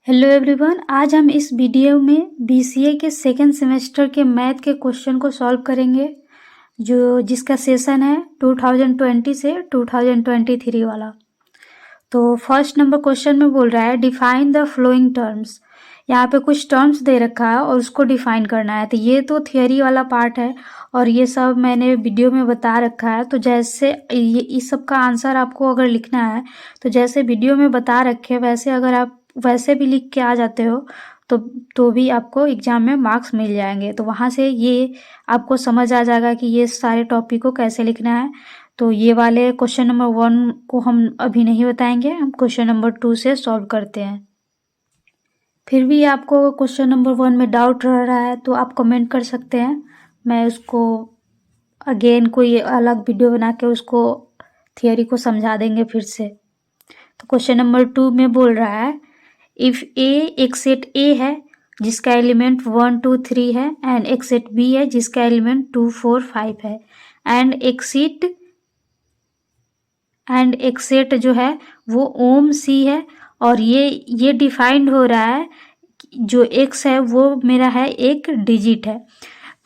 Hello everyone, आज हम इस वीडियो में बीसीए के सेकेंड सेमेस्टर के मैथ के क्वेश्चन को सॉल्व करेंगे जिसका सेशन है 2020 से 2023 वाला। तो फर्स्ट नंबर क्वेश्चन में बोल रहा है डिफाइन द फ्लोइंग टर्म्स। यहाँ पे कुछ टर्म्स दे रखा है और उसको डिफाइन करना है। तो ये तो थियोरी वाला पार्ट है और ये सब मैंने वीडियो में बता रखा है। तो जैसे ये इस सब का आंसर आपको अगर लिखना है तो जैसे वीडियो में बता रखे वैसे अगर आप वैसे भी लिख के आ जाते हो तो भी आपको एग्जाम में मार्क्स मिल जाएंगे। तो वहाँ से ये आपको समझ आ जाएगा कि ये सारे टॉपिक को कैसे लिखना है। तो ये वाले क्वेश्चन नंबर 1 को हम अभी नहीं बताएंगे, हम क्वेश्चन नंबर 2 से सॉल्व करते हैं। फिर भी आपको क्वेश्चन नंबर 1 में डाउट रह रहा है तो आप कमेंट कर सकते हैं, मैं उसको अगेन कोई अलग वीडियो बना के उसको थियोरी को समझा देंगे फिर से। तो क्वेश्चन नंबर 2 में बोल रहा है इफ ए एक सेट ए है जिसका एलिमेंट 1 2 3 है एंड एक सेट बी है जिसका एलिमेंट 2 4 5 है एंड एक सेट जो है वो ओम सी है और ये डिफाइंड हो रहा है जो एक्स है वो मेरा है एक डिजिट है।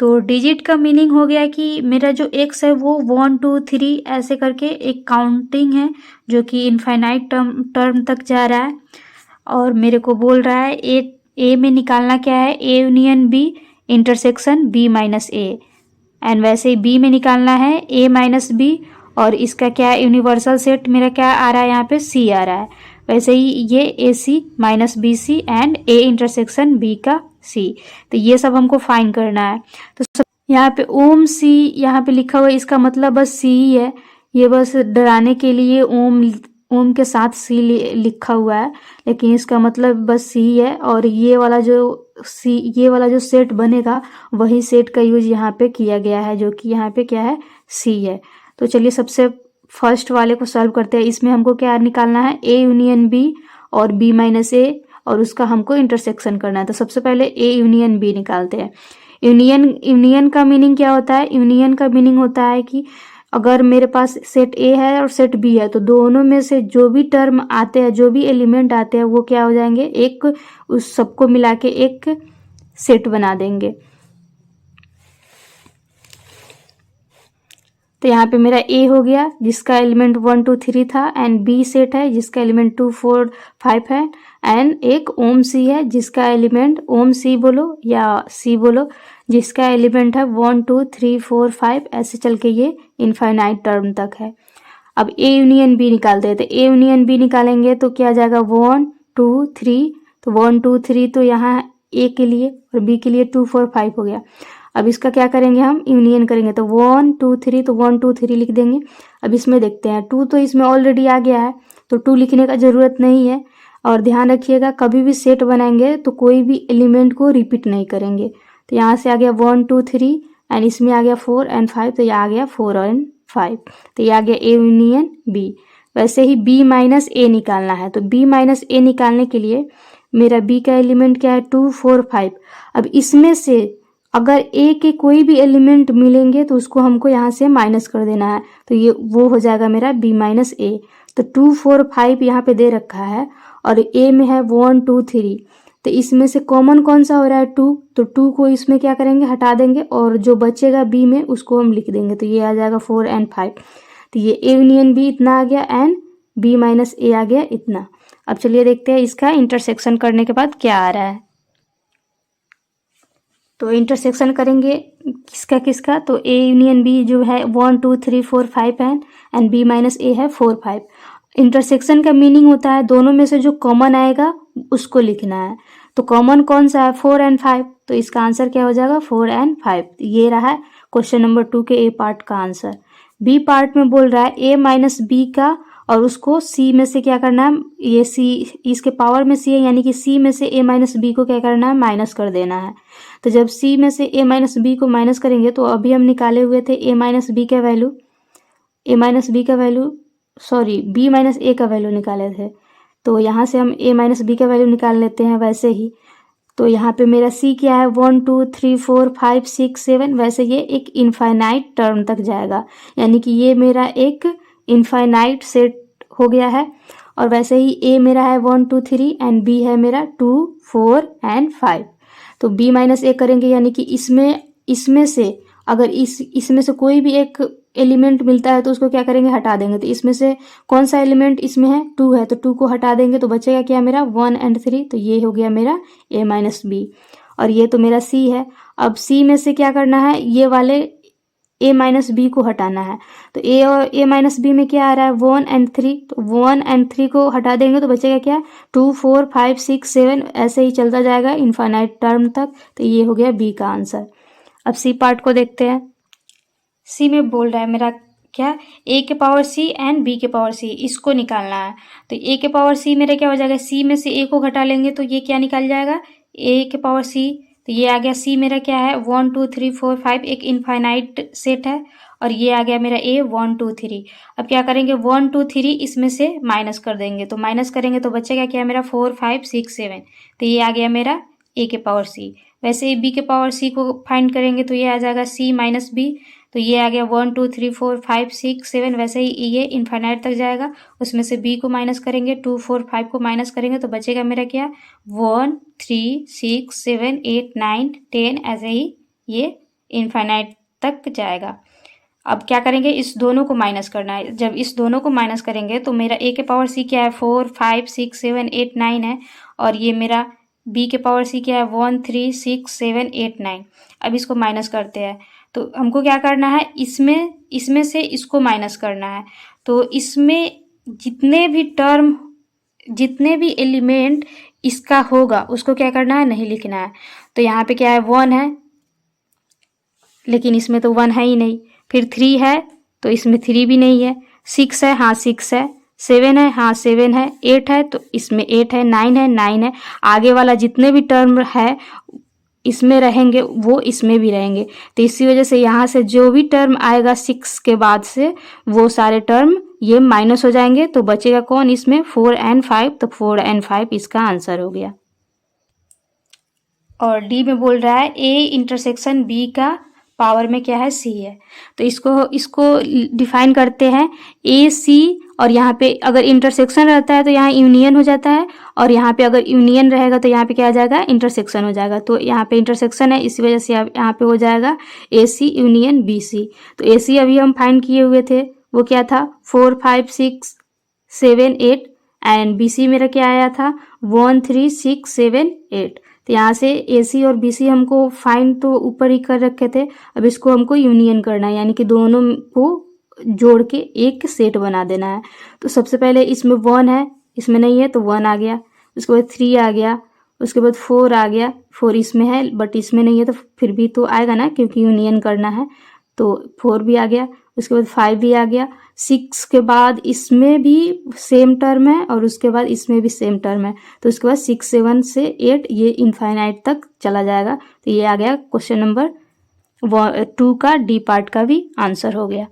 तो डिजिट का मीनिंग हो गया कि मेरा जो एक्स है वो 1 2 3 ऐसे करके एक काउंटिंग है जो कि इनफाइनाइट टर्म तक जा रहा है। और मेरे को बोल रहा है ए में निकालना क्या है, A union B intersection B minus A, and वैसे ही बी में निकालना है ए माइनस बी और इसका क्या यूनिवर्सल सेट मेरा क्या आ रहा है, यहाँ पे सी आ रहा है। वैसे ही ये A C minus B C and A intersection B का सी। तो ये सब हमको फाइंड करना है। तो सब यहाँ पे ओम सी यहाँ पे लिखा हुआ है, इसका मतलब बस सी ही है। ये बस डराने के लिए ओम के साथ सी लिखा हुआ है, लेकिन इसका मतलब बस सी है। और ये वाला जो सेट बनेगा वही सेट का यूज यहाँ पे किया गया है जो कि यहाँ पे क्या है, सी है। तो चलिए सबसे फर्स्ट वाले को सॉल्व करते हैं। इसमें हमको क्या निकालना है, ए यूनियन बी और बी माइनस ए और उसका हमको इंटरसेक्शन करना है। तो सबसे पहले ए यूनियन बी निकालते हैं। यूनियन का मीनिंग क्या होता है, यूनियन का मीनिंग होता है कि अगर मेरे पास सेट ए है और सेट बी है तो दोनों में से जो भी टर्म आते हैं, जो भी एलिमेंट आते हैं वो क्या हो जाएंगे, एक उस सबको मिला के एक सेट बना देंगे। तो यहाँ पे मेरा ए हो गया जिसका एलिमेंट 1 2 3 था एंड बी सेट है जिसका एलिमेंट 2 4 5 है एंड एक ओम सी है जिसका एलिमेंट ओम सी बोलो या सी बोलो जिसका एलिमेंट है 1 2 3 4 5 ऐसे चल के ये इनफाइनाइट टर्म तक है। अब ए यूनियन बी निकालते हैं। तो ए यूनियन बी निकालेंगे तो क्या आ जाएगा 1 2 3। तो 1 2 3 तो यहाँ ए के लिए और बी के लिए 2 4 5 हो गया। अब इसका क्या करेंगे, हम यूनियन करेंगे। तो 1 2 3 तो 1 2 3 लिख देंगे। अब इसमें देखते हैं 2 तो इसमें ऑलरेडी आ गया है तो 2 लिखने का ज़रूरत नहीं है। और ध्यान रखिएगा कभी भी सेट बनाएंगे तो कोई भी एलिमेंट को रिपीट नहीं करेंगे। तो यहाँ से आ गया 1 2 3 एंड इसमें आ गया 4 एंड 5 तो ये आ गया 4 एंड 5। तो ये आ गया ए यूनियन बी। वैसे ही बी माइनस ए निकालना है। तो बी माइनस ए निकालने के लिए मेरा बी का एलिमेंट क्या है 2 4 5। अब इसमें से अगर ए के कोई भी एलिमेंट मिलेंगे तो उसको हमको यहाँ से माइनस कर देना है। तो ये वो हो जाएगा मेरा बी माइनस ए। तो 2 4 5 यहाँ पे दे रखा है और ए में है 1 2 3। तो इसमें से कॉमन कौन सा हो रहा है 2। तो 2 को इसमें क्या करेंगे, हटा देंगे और जो बचेगा बी में उसको हम लिख देंगे। तो ये आ जाएगा 4 एंड 5। तो ये ए यूनियन बी इतना आ गया एंड बी माइनस ए आ गया इतना। अब चलिए देखते हैं इसका इंटरसेक्शन करने के बाद क्या आ रहा है। तो इंटरसेक्शन करेंगे किसका, तो ए यूनियन बी जो है 1 2 3 4 5 है एंड बी माइनस ए है 4 5। इंटरसेक्शन का मीनिंग होता है दोनों में से जो कॉमन आएगा उसको लिखना है। तो कॉमन कौन सा है 4 एंड 5। तो इसका आंसर क्या हो जाएगा 4 एंड 5। ये रहा है क्वेश्चन नंबर 2 के ए पार्ट का आंसर। बी पार्ट में बोल रहा है ए माइनस बी का और उसको सी में से क्या करना है, ये सी इसके पावर में सी है यानी कि सी में से ए माइनस बी को क्या करना है, माइनस कर देना है। तो जब सी में से ए माइनस बी को माइनस करेंगे तो अभी हम निकाले हुए थे बी माइनस ए का वैल्यू निकाले थे। तो यहाँ से हम ए माइनस बी का वैल्यू निकाल लेते हैं वैसे ही। तो यहाँ पे मेरा सी क्या है 1 2 3 4 5 6 7। वैसे ये एक इनफाइनाइट टर्म तक जाएगा यानी कि ये मेरा एक इनफाइनाइट सेट हो गया है। और वैसे ही ए मेरा है 1 2 3 एंड बी है मेरा 2 4 एंड 5। तो बी माइनस ए करेंगे यानी कि इसमें से अगर इसमें से कोई भी एक एलिमेंट मिलता है तो उसको क्या करेंगे, हटा देंगे। तो इसमें से कौन सा एलिमेंट इसमें है, 2 है, तो 2 को हटा देंगे तो बचेगा क्या मेरा 1 एंड 3। तो ये हो गया मेरा a माइनस बी। और ये तो मेरा c है। अब c में से क्या करना है, ये वाले a माइनस बी को हटाना है। तो a और a माइनस बी में क्या आ रहा है 1 एंड 3। तो 1 एंड 3 को हटा देंगे तो बचेगा क्या 2 4 5 6 7, ऐसे ही चलता जाएगा इनफाइनाइट टर्म तक। तो ये हो गया b का आंसर। अब सी पार्ट को देखते हैं। सी में बोल रहा है मेरा क्या, a के पावर c एंड b के पावर c, इसको निकालना है। तो a के पावर c मेरा क्या हो जाएगा, c में से a को घटा लेंगे तो ये क्या निकल जाएगा a के पावर c। तो ये आ गया c मेरा क्या है 1 2 3 4 5, एक इनफाइनाइट सेट है। और ये आ गया मेरा a 1 2 3। अब क्या करेंगे 1 2 3 इसमें से माइनस कर देंगे, तो माइनस करेंगे तो बचेगा क्या मेरा 4 5 6 7। तो ये आ गया मेरा a के पावर c। वैसे ही b के पावर c को फाइंड करेंगे तो ये आ जाएगा c माइनस b। तो ये आ गया 1 2 3 4 5 6 7, वैसे ही ये इनफाइनाइट तक जाएगा। उसमें से b को माइनस करेंगे, 2 4 5 को माइनस करेंगे तो बचेगा मेरा क्या 1 3 6 7 8 9 10, ऐसे ही ये इनफाइनाइट तक जाएगा। अब क्या करेंगे, इस दोनों को माइनस करना है। जब इस दोनों को माइनस करेंगे तो मेरा a के पावर c क्या है 4 5 6 7 8 9 है, और ये मेरा b के पावर c क्या है 1 3 6 7 8 9। अब इसको माइनस करते हैं तो हमको क्या करना है, इसमें से इसको माइनस करना है। तो इसमें जितने भी एलिमेंट इसका होगा उसको क्या करना है, नहीं लिखना है। तो यहाँ पे क्या है 1 है, लेकिन इसमें तो 1 है ही नहीं। फिर 3 है तो इसमें 3 भी नहीं है। 6 है, हाँ 6 है। 7 है, हाँ 7 है। 8 है तो इसमें 8 है। 9 है, 9 है। आगे वाला जितने भी टर्म है इसमें रहेंगे वो इसमें भी रहेंगे। तो इसी वजह से यहाँ से जो भी टर्म आएगा 6 के बाद से वो सारे टर्म ये माइनस हो जाएंगे। तो बचेगा कौन इसमें 4 एंड 5। तो 4 एंड 5 इसका आंसर हो गया। और डी में बोल रहा है ए इंटरसेक्शन बी का पावर में क्या है सी है। तो इसको डिफाइन करते हैं ए सी, और यहाँ पे अगर इंटरसेक्शन रहता है तो यहाँ यूनियन हो जाता है, और यहाँ पे अगर यूनियन रहेगा तो यहाँ पे क्या आ जाएगा इंटरसेक्शन हो जाएगा। तो यहाँ पे इंटरसेक्शन है, इसी वजह से यहाँ पे हो जाएगा ए सी यूनियन बी सी। तो ए सी अभी हम फाइंड किए हुए थे, वो क्या था 4 5 6 7 8, एंड बी सी मेरा क्या आया था 1 3 6 7 8। तो यहाँ से ए सी और बी सी हमको फाइंड तो ऊपर ही कर रखे थे, अब इसको हमको यूनियन करना है, यानी कि दोनों को जोड़ के एक सेट बना देना है। तो सबसे पहले इसमें 1 है, इसमें नहीं है तो 1 आ गया। उसके बाद 3 आ गया, उसके बाद 4 आ गया। 4 इसमें है बट इसमें नहीं है तो फिर भी तो आएगा ना, क्योंकि यूनियन करना है। तो 4 भी आ गया, उसके बाद 5 भी आ गया। 6 के बाद इसमें भी सेम टर्म है और उसके बाद इसमें भी सेम टर्म है। तो उसके बाद 6 7 से 8 ये इनफाइनाइट तक चला जाएगा। तो ये आ गया क्वेश्चन नंबर 2 का डी पार्ट का भी आंसर हो गया।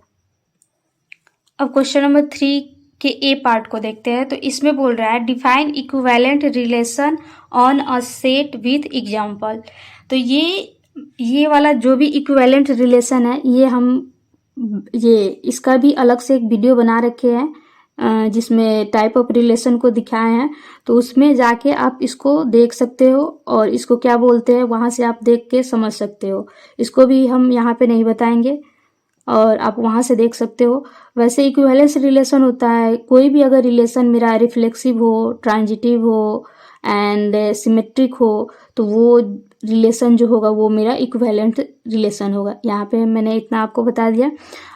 अब क्वेश्चन नंबर 3 के ए पार्ट को देखते हैं। तो इसमें बोल रहा है define equivalent relation on a set with example. तो ये वाला जो भी इक्विवेलेंट रिलेशन है ये इसका भी अलग से एक वीडियो बना रखे हैं जिसमें टाइप ऑफ रिलेशन को दिखाए हैं। तो उसमें जाके आप इसको देख सकते हो और इसको क्या बोलते हैं वहाँ से आप देख के समझ सकते हो। इसको भी हम यहाँ पे नहीं बताएंगे और आप वहाँ से देख सकते हो। वैसे इक्विवेलेंस रिलेशन होता है कोई भी अगर रिलेशन मेरा रिफ्लेक्सिव हो, ट्रांजिटिव हो एंड सिमेट्रिक हो तो वो रिलेशन जो होगा वो मेरा इक्विवेलेंट रिलेशन होगा। यहाँ पे मैंने इतना आपको बता दिया।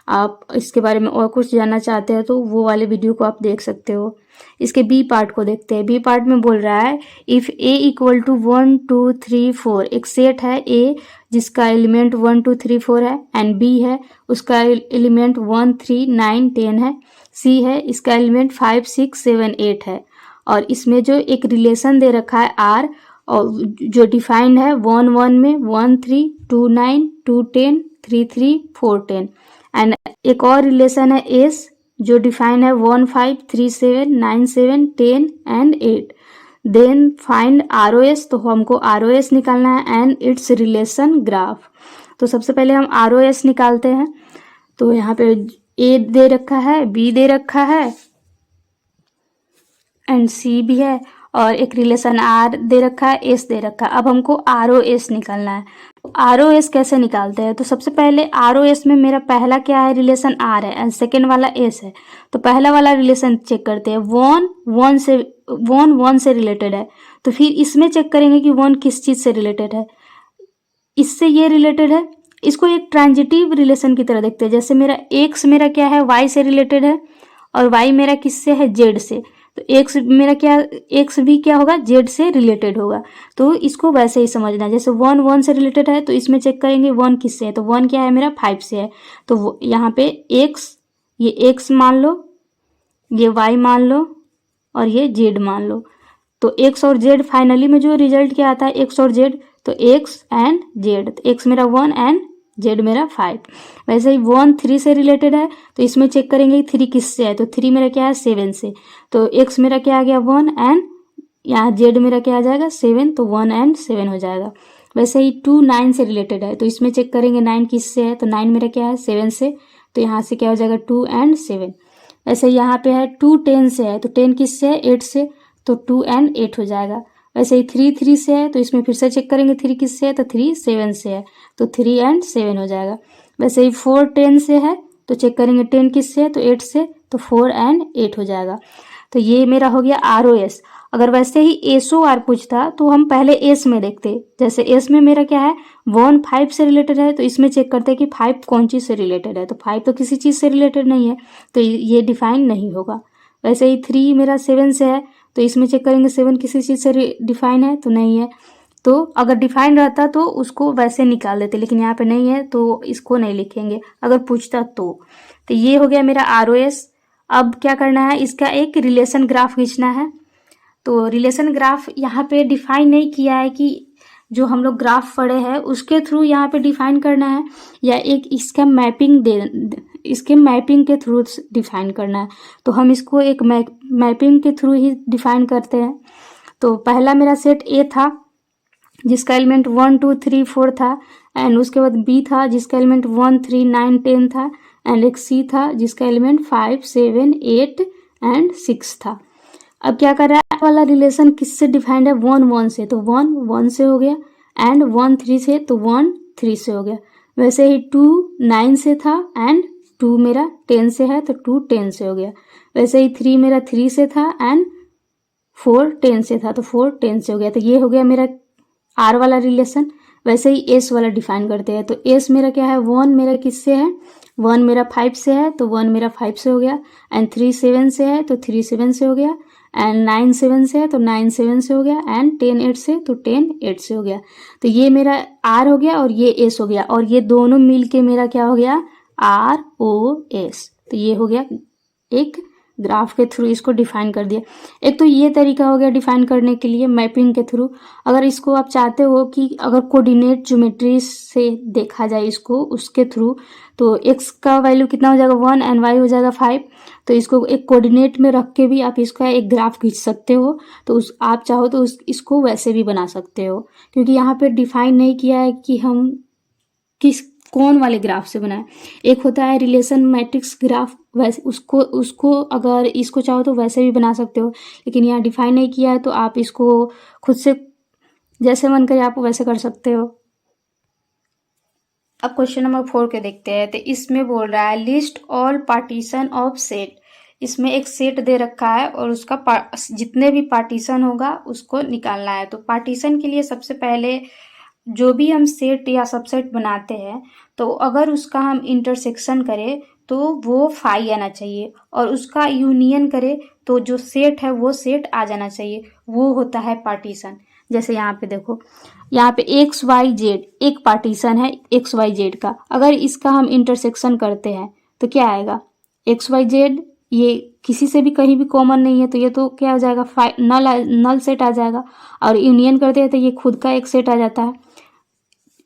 आप इसके बारे में और कुछ जानना चाहते हैं तो वो वाले वीडियो को आप देख सकते हो। इसके बी पार्ट को देखते हैं। बी पार्ट में बोल रहा है इफ़ ए इक्वल टू 1 2 3 4, एक सेट है ए जिसका एलिमेंट 1 2 3 4 है, एंड बी है उसका एलिमेंट 1 3 9 10 है, सी है इसका एलिमेंट 5 6 7 8 है, और इसमें जो एक रिलेशन दे रखा है आर और जो डिफाइंड है 1 1 में 1 3 2 9 2 10 3 3 4 10, एंड एक और रिलेशन है एस जो डिफाइंड है 1 5 3 7 9 7 10 एंड 8। देन फाइंड ROS, तो हमको ROS निकालना है एंड इट्स रिलेशन ग्राफ। तो सबसे पहले हम ROS निकालते हैं। तो यहाँ पे ए दे रखा है, बी दे रखा है एंड सी भी है और एक रिलेशन आर दे रखा है, एस दे रखा है। अब हमको आर ओ एस निकालना है। आर ओ एस कैसे निकालते हैं? तो सबसे पहले आर ओ एस में मेरा पहला क्या है, रिलेशन आर है एंड सेकेंड वाला एस है। तो पहला वाला रिलेशन चेक करते हैं, वन से रिलेटेड है। तो फिर इसमें चेक करेंगे कि वन किस चीज से रिलेटेड है, इससे ये रिलेटेड है। इसको एक ट्रांजिटिव रिलेशन की तरह देखते हैं। जैसे मेरा एक्स मेरा क्या है, वाई से रिलेटेड है और वाई मेरा किससे है, जेड से। तो एक्स मेरा क्या, एक्स भी क्या होगा, जेड से रिलेटेड होगा। तो इसको वैसे ही समझना है। जैसे वन से रिलेटेड है तो इसमें चेक करेंगे वन किससे है, तो वन क्या है मेरा, 5 से है। तो यहाँ पे एक्स, ये एक्स मान लो, ये वाई मान लो और ये जेड मान लो। तो एक्स और जेड फाइनली में जो रिजल्ट क्या आता है, एक्स और जेड, तो एक्स एंड जेड। तो एक्स मेरा 1 एंड जेड मेरा 5। वैसे ही 1 3 से रिलेटेड है तो इसमें चेक करेंगे 3 किससे है, तो 3 मेरा क्या है, 7 से। तो एक्स मेरा क्या आ गया, 1 एंड यहाँ जेड मेरा क्या आ जाएगा, 7। तो 1 एंड 7 हो जाएगा। वैसे ही 2 9 से रिलेटेड है तो इसमें चेक करेंगे 9 किससे है, तो 9 मेरा क्या है, 7 से। तो यहाँ से क्या हो जाएगा, 2 एंड 7। वैसे यहाँ पे है 2 10 से है तो 10 किससे है, 8 से। तो 2 एंड 8 हो जाएगा। वैसे ही 3 3 से है तो इसमें फिर से चेक करेंगे 3 किससे है, तो 3 7 से है। तो 3 एंड 7 हो जाएगा। वैसे ही 4 10 से है तो चेक करेंगे 10 किससे है, तो 8 से। तो 4 एंड 8 हो जाएगा। तो ये मेरा हो गया आर ओ एस। अगर वैसे ही एस ओ आर पूछता तो हम पहले एस में देखते। जैसे एस में मेरा क्या है, 1 5 से रिलेटेड है तो इसमें चेक करते हैं कि 5 कौन चीज़ से रिलेटेड है। तो 5 तो किसी चीज़ से रिलेटेड नहीं है तो ये डिफाइन नहीं होगा। वैसे ही 3 मेरा 7 से है तो इसमें चेक करेंगे 7 किसी चीज़ से डिफाइन है, तो नहीं है। तो अगर डिफाइन रहता तो उसको वैसे निकाल देते, लेकिन यहाँ पे नहीं है तो इसको नहीं लिखेंगे अगर पूछता तो। ये हो गया मेरा आर ओ एस। अब क्या करना है, इसका एक रिलेशन ग्राफ खींचना है। तो रिलेशन ग्राफ यहाँ पे डिफाइन नहीं किया है कि जो हम लोग ग्राफ पढ़े हैं उसके थ्रू यहाँ पे डिफाइन करना है या एक इसका इसके मैपिंग के थ्रू डिफाइन करना है। तो हम इसको एक मैपिंग के थ्रू ही डिफाइन करते हैं। तो पहला मेरा सेट ए था जिसका एलिमेंट 1 2 3 4 था एंड उसके बाद बी था जिसका एलिमेंट 1 3 9 10 था एंड एक सी था जिसका एलिमेंट 5 7 8 एंड 6 था। अब क्या कर रहा है, वाला रिलेशन किससे डिफाइंड है, 1 1 से। तो 1 1 से हो गया एंड 1 3 से, तो 1 3 से हो गया। वैसे ही 2 9 से था एंड 2 मेरा 10 से है तो 2 10 से हो गया। वैसे ही 3 मेरा 3 से था एंड 4 10 से था तो 4 10 से हो गया। तो ये हो गया मेरा आर वाला रिलेशन। वैसे ही एस वाला डिफाइन करते हैं। तो एस मेरा क्या है, 1 मेरा किससे है, 1 मेरा 5 से है तो 1 मेरा 5 से हो गया एंड 3 7 से है तो 3 7 से हो गया एंड 9 7 से है तो 9 7 से हो गया एंड 10 8 से तो 10 8 से हो गया। तो ये मेरा आर हो गया और ये एस हो गया और ये दोनों मिल के मेरा क्या हो गया, आर ओ एस। तो ये हो गया एक ग्राफ के थ्रू इसको डिफाइन कर दिया। एक तो ये तरीका हो गया डिफाइन करने के लिए मैपिंग के थ्रू। अगर इसको आप चाहते हो कि अगर कोऑर्डिनेट ज्योमेट्री से देखा जाए इसको उसके थ्रू, तो x का वैल्यू कितना हो जाएगा 1 एंड y हो जाएगा 5। तो इसको एक कोऑर्डिनेट में रख के भी आप इसका एक ग्राफ खींच सकते हो। तो आप चाहो तो इसको वैसे भी बना सकते हो, क्योंकि यहाँ पे डिफाइन नहीं किया है कि हम कौन वाले ग्राफ से बनाए। एक होता है रिलेशन मैट्रिक्स ग्राफ, वैसे उसको अगर इसको चाहो तो वैसे भी बना सकते हो, लेकिन यहाँ डिफाइन नहीं किया है तो आप इसको खुद से जैसे मन करे आप वैसे कर सकते हो। अब क्वेश्चन नंबर 4 के देखते हैं। तो इसमें बोल रहा है list all partition of set. इसमें एक सेट दे रखा है और उसका जितने भी पार्टीशन होगा उसको निकालना है। तो पार्टीशन के लिए सबसे पहले जो भी हम सेट या सबसेट बनाते हैं तो अगर उसका हम इंटरसेक्शन करें तो वो फाई आना चाहिए और उसका यूनियन करें तो जो सेट है वो सेट आ जाना चाहिए, वो होता है पार्टीशन। जैसे यहाँ पे देखो, यहाँ पे एक्स वाई जेड एक पार्टीशन है एक्स वाई जेड का। अगर इसका हम इंटरसेक्शन करते हैं तो क्या आएगा, एक्स वाई जेड ये किसी से भी कहीं भी कॉमन नहीं है तो ये तो क्या हो जाएगा, नल सेट आ जाएगा। और यूनियन करते हैं तो ये खुद का एक सेट आ जाता है।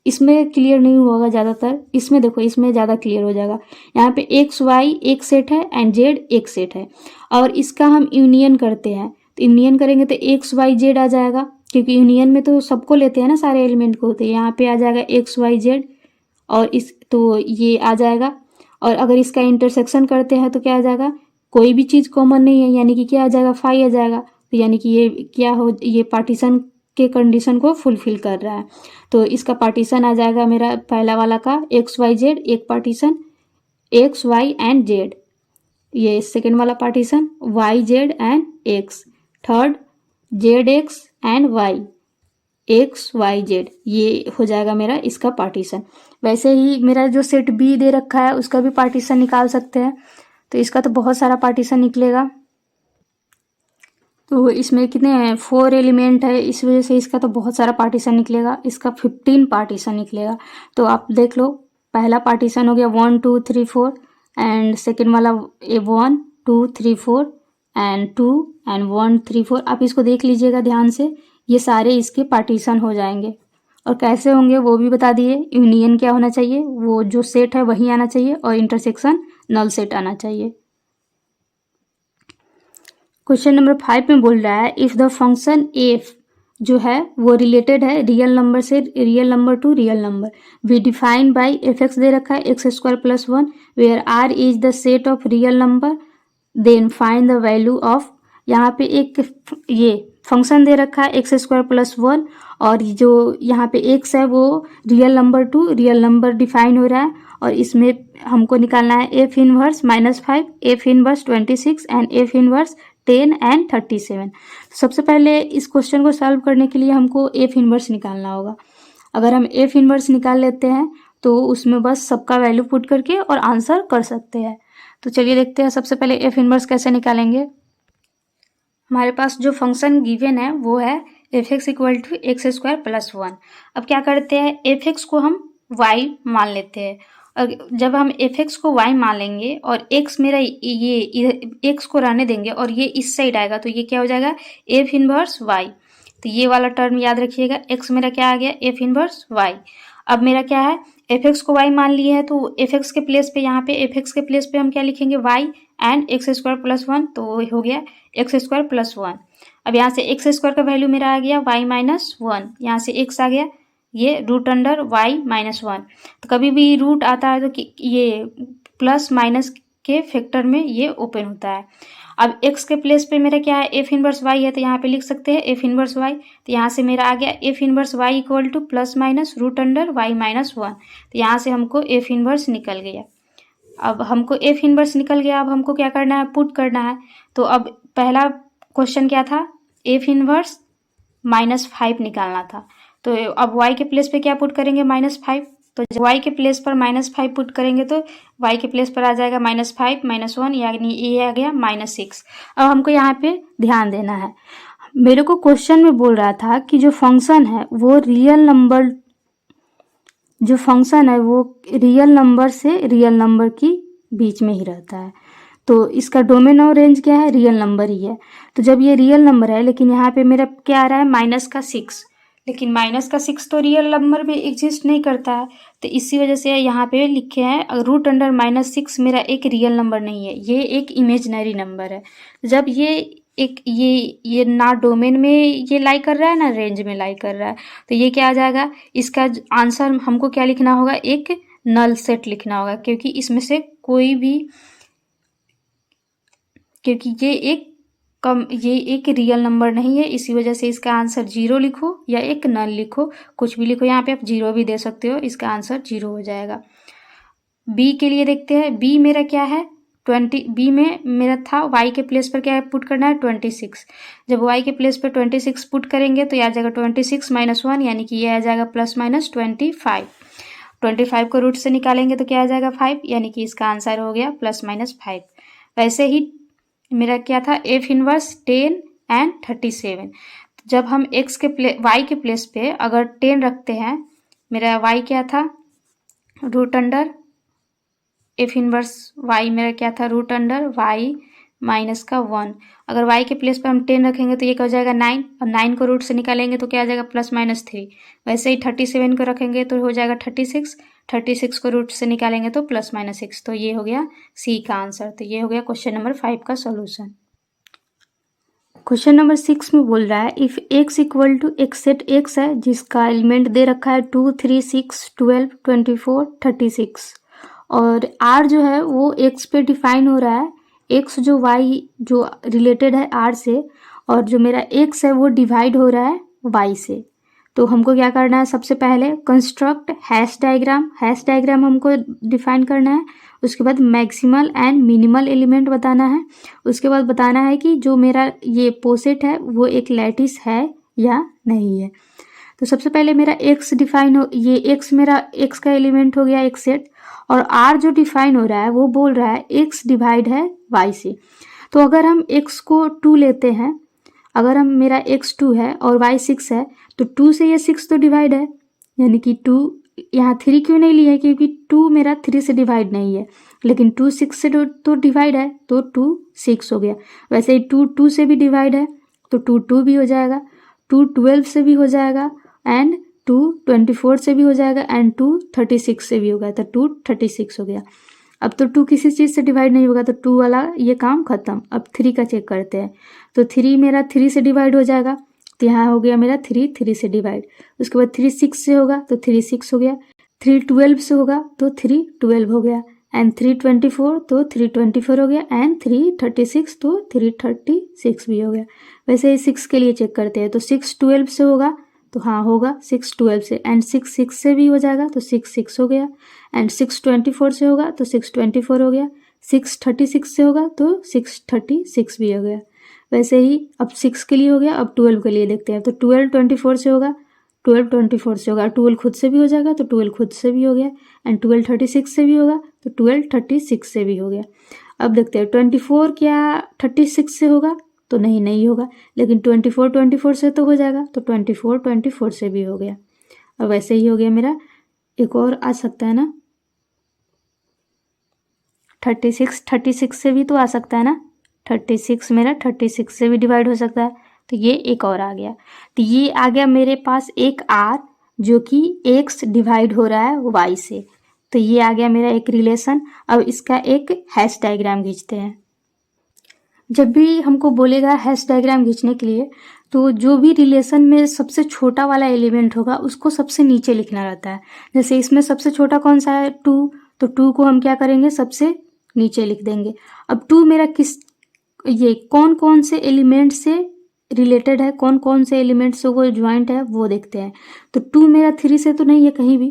इसमें क्लियर नहीं होगा ज़्यादातर, इसमें देखो इसमें ज़्यादा क्लियर हो जाएगा। यहाँ पे एक्स वाई एक सेट है एंड जेड एक सेट है और इसका हम यूनियन करते हैं तो यूनियन करेंगे तो एक्स वाई जेड आ जाएगा, क्योंकि यूनियन में तो सबको लेते हैं ना, सारे एलिमेंट को। तो यहाँ पे आ जाएगा एक्स वाई जेड और इस तो ये आ जाएगा। और अगर इसका इंटरसेक्शन करते हैं तो क्या आ जाएगा, कोई भी चीज़ कॉमन नहीं है यानी कि क्या आ जाएगा, फाई आ जाएगा। तो यानी कि ये क्या हो, ये पार्टीशन के कंडीशन को फुलफिल कर रहा है। तो इसका पार्टीशन आ जाएगा मेरा पहला वाला का एक्स वाई जेड, एक partition X Y and Z, ये सेकेंड वाला partition Y Z and X, third Z X and Y, X Y Z, ये हो जाएगा मेरा इसका पार्टीशन। वैसे ही मेरा जो सेट बी दे रखा है उसका भी पार्टीशन निकाल सकते हैं। तो इसका तो बहुत सारा पार्टीशन निकलेगा। तो इसमें कितने हैं, 4 एलिमेंट है, इस वजह से इसका तो बहुत सारा पार्टीशन निकलेगा। इसका 15 पार्टीशन निकलेगा। तो आप देख लो, पहला पार्टीशन हो गया 1 2 3 4 एंड सेकेंड वाला 1 2 3 4 एंड 2 एंड 1 3 4। आप इसको देख लीजिएगा ध्यान से, ये सारे इसके पार्टीशन हो जाएंगे। और कैसे होंगे वो भी बता दिए। यूनियन क्या होना चाहिए, वो जो सेट है वही आना चाहिए, और इंटरसेक्शन नल सेट आना चाहिए। क्वेश्चन नंबर 5 में बोल रहा है इफ द फंक्शन एफ जो है वो रिलेटेड है रियल नंबर से real number to real number, we define by f x दे रखा है x square plus 1 where R is the set of real number, then find the value of, यहाँ पे एक ये फंक्शन दे रखा है एक्स स्क्वायर प्लस 1 और जो यहाँ पे एक्स है वो real number to real number define हो रहा है, और इसमें हमको निकालना है F inverse -5, F inverse 26 and F inverse 10 and 37। सबसे पहले इस क्वेश्चन को सॉल्व करने के लिए हमको एफ इनवर्स निकालना होगा। अगर हम एफ इनवर्स निकाल लेते हैं तो उसमें बस सबका वैल्यू पुट करके और आंसर कर सकते हैं। तो चलिए देखते हैं सबसे पहले एफ इनवर्स कैसे निकालेंगे। हमारे पास जो फंक्शन गिवन है वो है F X equal to X square plus 1। अब क्या करते हैं, एफ एक्स को हम वाई मान लेते हैं, और जब हम एफ एक्स को वाई मान लेंगे और एक्स मेरा ये एक्स को रहने देंगे और ये इस साइड आएगा, तो ये क्या हो जाएगा एफ इनवर्स वाई। तो ये वाला टर्म याद रखिएगा, एक्स मेरा क्या आ गया एफ इनवर्स वाई। अब मेरा क्या है, एफ एक्स को वाई मान लिया है, तो एफ एक्स के प्लेस पे यहाँ पे एफ एक्स के प्लेस पे हम क्या लिखेंगे Y and X square plus 1, तो हो गया एक्स स्क्वायर प्लस 1। अब यहाँ से एक्स स्क्वायर का वैल्यू मेरा आ गया वाई -1, यहाँ से एक्स आ गया, ये रूट अंडर वाई -1। तो कभी भी रूट आता है तो ये प्लस माइनस के फैक्टर में ये ओपन होता है। अब x के प्लेस पे मेरा क्या है एफ इनवर्स y है, तो यहाँ पे लिख सकते हैं एफ इनवर्स y। तो यहाँ से मेरा आ गया F inverse y equal to plus minus root under Y -1। तो यहाँ से हमको एफ इनवर्स निकल गया। अब हमको एफ इनवर्स निकल गया, अब हमको क्या करना है पुट करना है। तो अब पहला क्वेश्चन क्या था, एफ इनवर्स -5 निकालना था। तो अब y के प्लेस पे क्या पुट करेंगे -5, तो जब y के प्लेस पर -5 पुट करेंगे तो y के प्लेस पर आ जाएगा -5 -1, यानी ये आ गया -6। अब हमको यहाँ पे ध्यान देना है, मेरे को क्वेश्चन में बोल रहा था कि जो फंक्शन है वो रियल नंबर से रियल नंबर की बीच में ही रहता है। तो इसका डोमेन और रेंज क्या है, रियल नंबर ही है। तो जब ये रियल नंबर है, लेकिन यहाँ पे मेरा क्या आ रहा है -6, लेकिन -6 तो रियल नंबर में एग्जिस्ट नहीं करता है, तो इसी वजह से यहाँ पे लिखे हैं रूट अंडर -6 मेरा एक रियल नंबर नहीं है, ये एक इमेजिनरी नंबर है। जब ये ना डोमेन में ये लाई कर रहा है ना रेंज में लाई कर रहा है, तो ये क्या आ जाएगा, इसका आंसर हमको क्या लिखना होगा, एक नल सेट लिखना होगा, क्योंकि इसमें से कोई भी, क्योंकि ये एक रियल नंबर नहीं है, इसी वजह से इसका आंसर 0 लिखो या एक नल लिखो, कुछ भी लिखो। यहाँ पे आप 0 भी दे सकते हो, इसका आंसर 0 हो जाएगा। बी के लिए देखते हैं, बी मेरा क्या है 20, बी में मेरा था y के प्लेस पर क्या पुट करना है 26। जब y के प्लेस पर 26 पुट करेंगे तो ये आ जाएगा 26 -1, यानी कि ये आ जाएगा +-25। 25 को रूट से निकालेंगे तो क्या आ जाएगा 5, यानी कि इसका आंसर हो गया +-5। वैसे ही मेरा क्या था एफ इनवर्स 10 एंड 37। जब हम y के प्लेस पे अगर 10 रखते हैं, मेरा y क्या था root under F inverse y मेरा क्या था रूट अंडर y -1। अगर y के प्लेस पे हम 10 रखेंगे तो ये क्या हो जाएगा 9, और 9 को रूट से निकालेंगे तो क्या आ जाएगा +-3। वैसे ही 37 को रखेंगे तो हो जाएगा 36, 36 को रूट से निकालेंगे तो +-6। तो ये हो गया सी का आंसर। तो ये हो गया क्वेश्चन नंबर 5 का सॉल्यूशन। क्वेश्चन नंबर 6 में बोल रहा है इफ x इक्वल टू एक सेट x है जिसका एलिमेंट दे रखा है 2 3 6 12 24 36, और r जो है वो x पे डिफाइन हो रहा है, x जो y जो रिलेटेड है r से और जो मेरा एक्स है वो डिवाइड हो रहा है वाई से। तो हमको क्या करना है, सबसे पहले कंस्ट्रक्ट हैश डायग्राम हमको डिफाइन करना है। उसके बाद मैक्सिमल एंड मिनिमल एलिमेंट बताना है। उसके बाद बताना है कि जो मेरा ये पोसेट है वो एक लैटिस है या नहीं है। तो सबसे पहले मेरा एक्स डिफाइन हो, ये एक्स मेरा एक्स का एलिमेंट हो गया एक सेट, और आर जो डिफाइन हो रहा है वो बोल रहा है एक्स डिवाइड है वाई से। तो अगर हम एक्स को 2 लेते हैं, अगर हम मेरा एक्स 2 है और वाई 6 है, तो 2 से ये 6 तो डिवाइड है, यानी कि 2 यहाँ 3 क्यों नहीं लिया है, क्योंकि 2 मेरा 3 से डिवाइड नहीं है, लेकिन 2 6 से तो डिवाइड है, तो 2 6 हो गया। वैसे ही 2 2 से भी डिवाइड है, तो 2 2 भी हो जाएगा, 2 12 से भी हो जाएगा, एंड 2 24 से भी हो जाएगा, एंड 2 36 से भी होगा, तो 2 36 हो गया। अब तो 2 किसी चीज़ से डिवाइड नहीं होगा, तो 2 वाला ये काम खत्म। अब 3 का चेक करते हैं, तो 3 मेरा 3 से डिवाइड हो जाएगा, तो यहाँ हो गया मेरा 3 3 से डिवाइड। उसके बाद 3 6 से होगा, तो 3 6 हो गया। 3 12 से होगा, तो 3 12 हो गया, एंड 3 24, तो 3 24 हो गया, एंड 3 36, तो 3 36 भी हो गया। वैसे ही 6 के लिए चेक करते हैं, तो 6 12 से होगा, तो हाँ होगा 6 12 से, एंड 6 6 से भी हो जाएगा, तो 6 6 हो गया, एंड 6 24 से होगा, तो 6 24 हो गया, 6 36 से होगा, तो 6 36 भी हो गया। वैसे ही अब 6 के लिए हो गया। अब 12 के लिए देखते हैं, तो 12 24 से होगा, 12 24 से होगा, 12 खुद से भी हो जाएगा, तो 12 खुद से भी हो गया, एंड 12 36 से भी होगा, तो 12 36 से भी हो गया। अब देखते हैं 24 क्या 36 से होगा, तो नहीं होगा, लेकिन 24 24 से तो हो जाएगा, तो 24 24 से भी हो गया। अब वैसे ही हो गया मेरा, एक और आ सकता है ना, 36 36 से भी तो आ सकता है ना, 36 मेरा 36 से भी डिवाइड हो सकता है, तो ये एक और आ गया। तो ये आ गया मेरे पास एक आर, जो कि एक्स डिवाइड हो रहा है वाई से। तो ये आ गया मेरा एक रिलेशन। अब इसका एक हैश डायग्राम खींचते हैं। जब भी हमको बोलेगा हैश डायग्राम खींचने के लिए, तो जो भी रिलेशन में सबसे छोटा वाला एलिमेंट होगा उसको सबसे नीचे लिखना रहता है। जैसे इसमें सबसे छोटा कौन सा है, 2, तो 2 को हम क्या करेंगे, सबसे नीचे लिख देंगे। अब 2 मेरा ये कौन कौन से एलिमेंट से रिलेटेड है, कौन कौन से एलिमेंट से वो ज्वाइंट है वो देखते हैं। तो 2 मेरा 3 से तो नहीं है कहीं भी,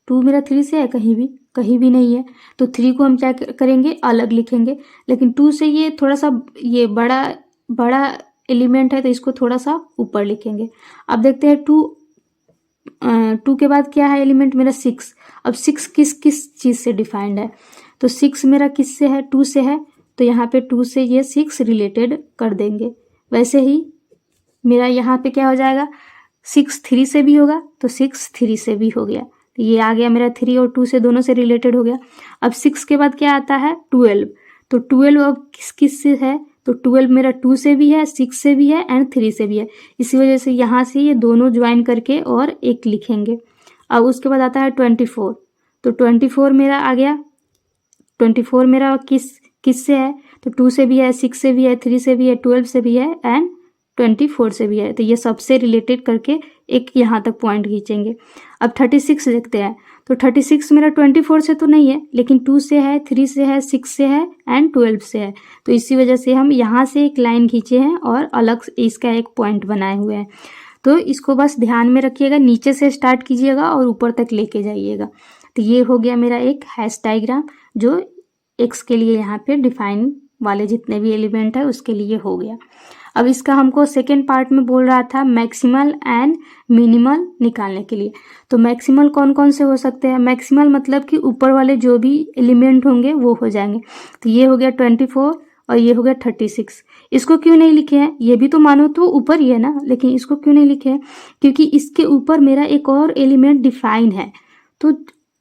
2 मेरा 3 से है कहीं भी नहीं है, तो 3 को हम क्या करेंगे, अलग लिखेंगे। लेकिन 2 से ये थोड़ा सा ये बड़ा एलिमेंट है, तो इसको थोड़ा सा ऊपर लिखेंगे। अब देखते हैं 2 के बाद क्या है एलिमेंट मेरा 6। अब 6 किस चीज़ से डिफाइंड है, तो 6 मेरा किस से है, 2 से है, तो यहाँ पे 2 से ये 6 रिलेटेड कर देंगे। वैसे ही मेरा यहाँ पे क्या हो जाएगा, 6 3 से भी होगा, तो 6 3 से भी हो गया। तो ये आ गया मेरा 3 और 2 से दोनों से रिलेटेड हो गया। अब 6 के बाद क्या आता है, 12, तो 12 अब किस से है, तो 12 मेरा 2 से भी है, 6 से भी है, एंड 3 से भी है। इसी वजह से यहाँ से ये दोनों ज्वाइन करके और एक लिखेंगे। अब उसके बाद आता है 24, तो 24 मेरा आ गया। 24 मेरा किस से है, तो 2 से भी है, 6 से भी है, 3 से भी है, 12 से भी है, एंड 24 से भी है। तो ये सबसे रिलेटेड करके एक यहाँ तक पॉइंट खींचेंगे। अब 36 देखते हैं, तो 36 मेरा 24 से तो नहीं है, लेकिन 2 से है, 3 से है, 6 से है, एंड 12 से है। तो इसी वजह से हम यहाँ से एक लाइन खींचे हैं और अलग इसका एक पॉइंट बनाए हुए हैं। तो इसको बस ध्यान में रखिएगा, नीचे से स्टार्ट कीजिएगा और ऊपर तक लेके जाइएगा। तो ये हो गया मेरा एक हैश डायग्राम, जो एक्स के लिए यहाँ पे डिफाइन वाले जितने भी एलिमेंट है उसके लिए हो गया। अब इसका हमको सेकेंड पार्ट में बोल रहा था मैक्सिमल एंड मिनिमल निकालने के लिए। तो मैक्सिमल कौन कौन से हो सकते हैं, मैक्सिमल मतलब कि ऊपर वाले जो भी एलिमेंट होंगे वो हो जाएंगे। तो ये हो गया 24 और ये हो गया 36। इसको क्यों नहीं लिखे हैं, ये भी तो मानो तो ऊपर ही है ना, लेकिन इसको क्यों नहीं लिखे हैं, क्योंकि इसके ऊपर मेरा एक और एलिमेंट डिफाइन है। तो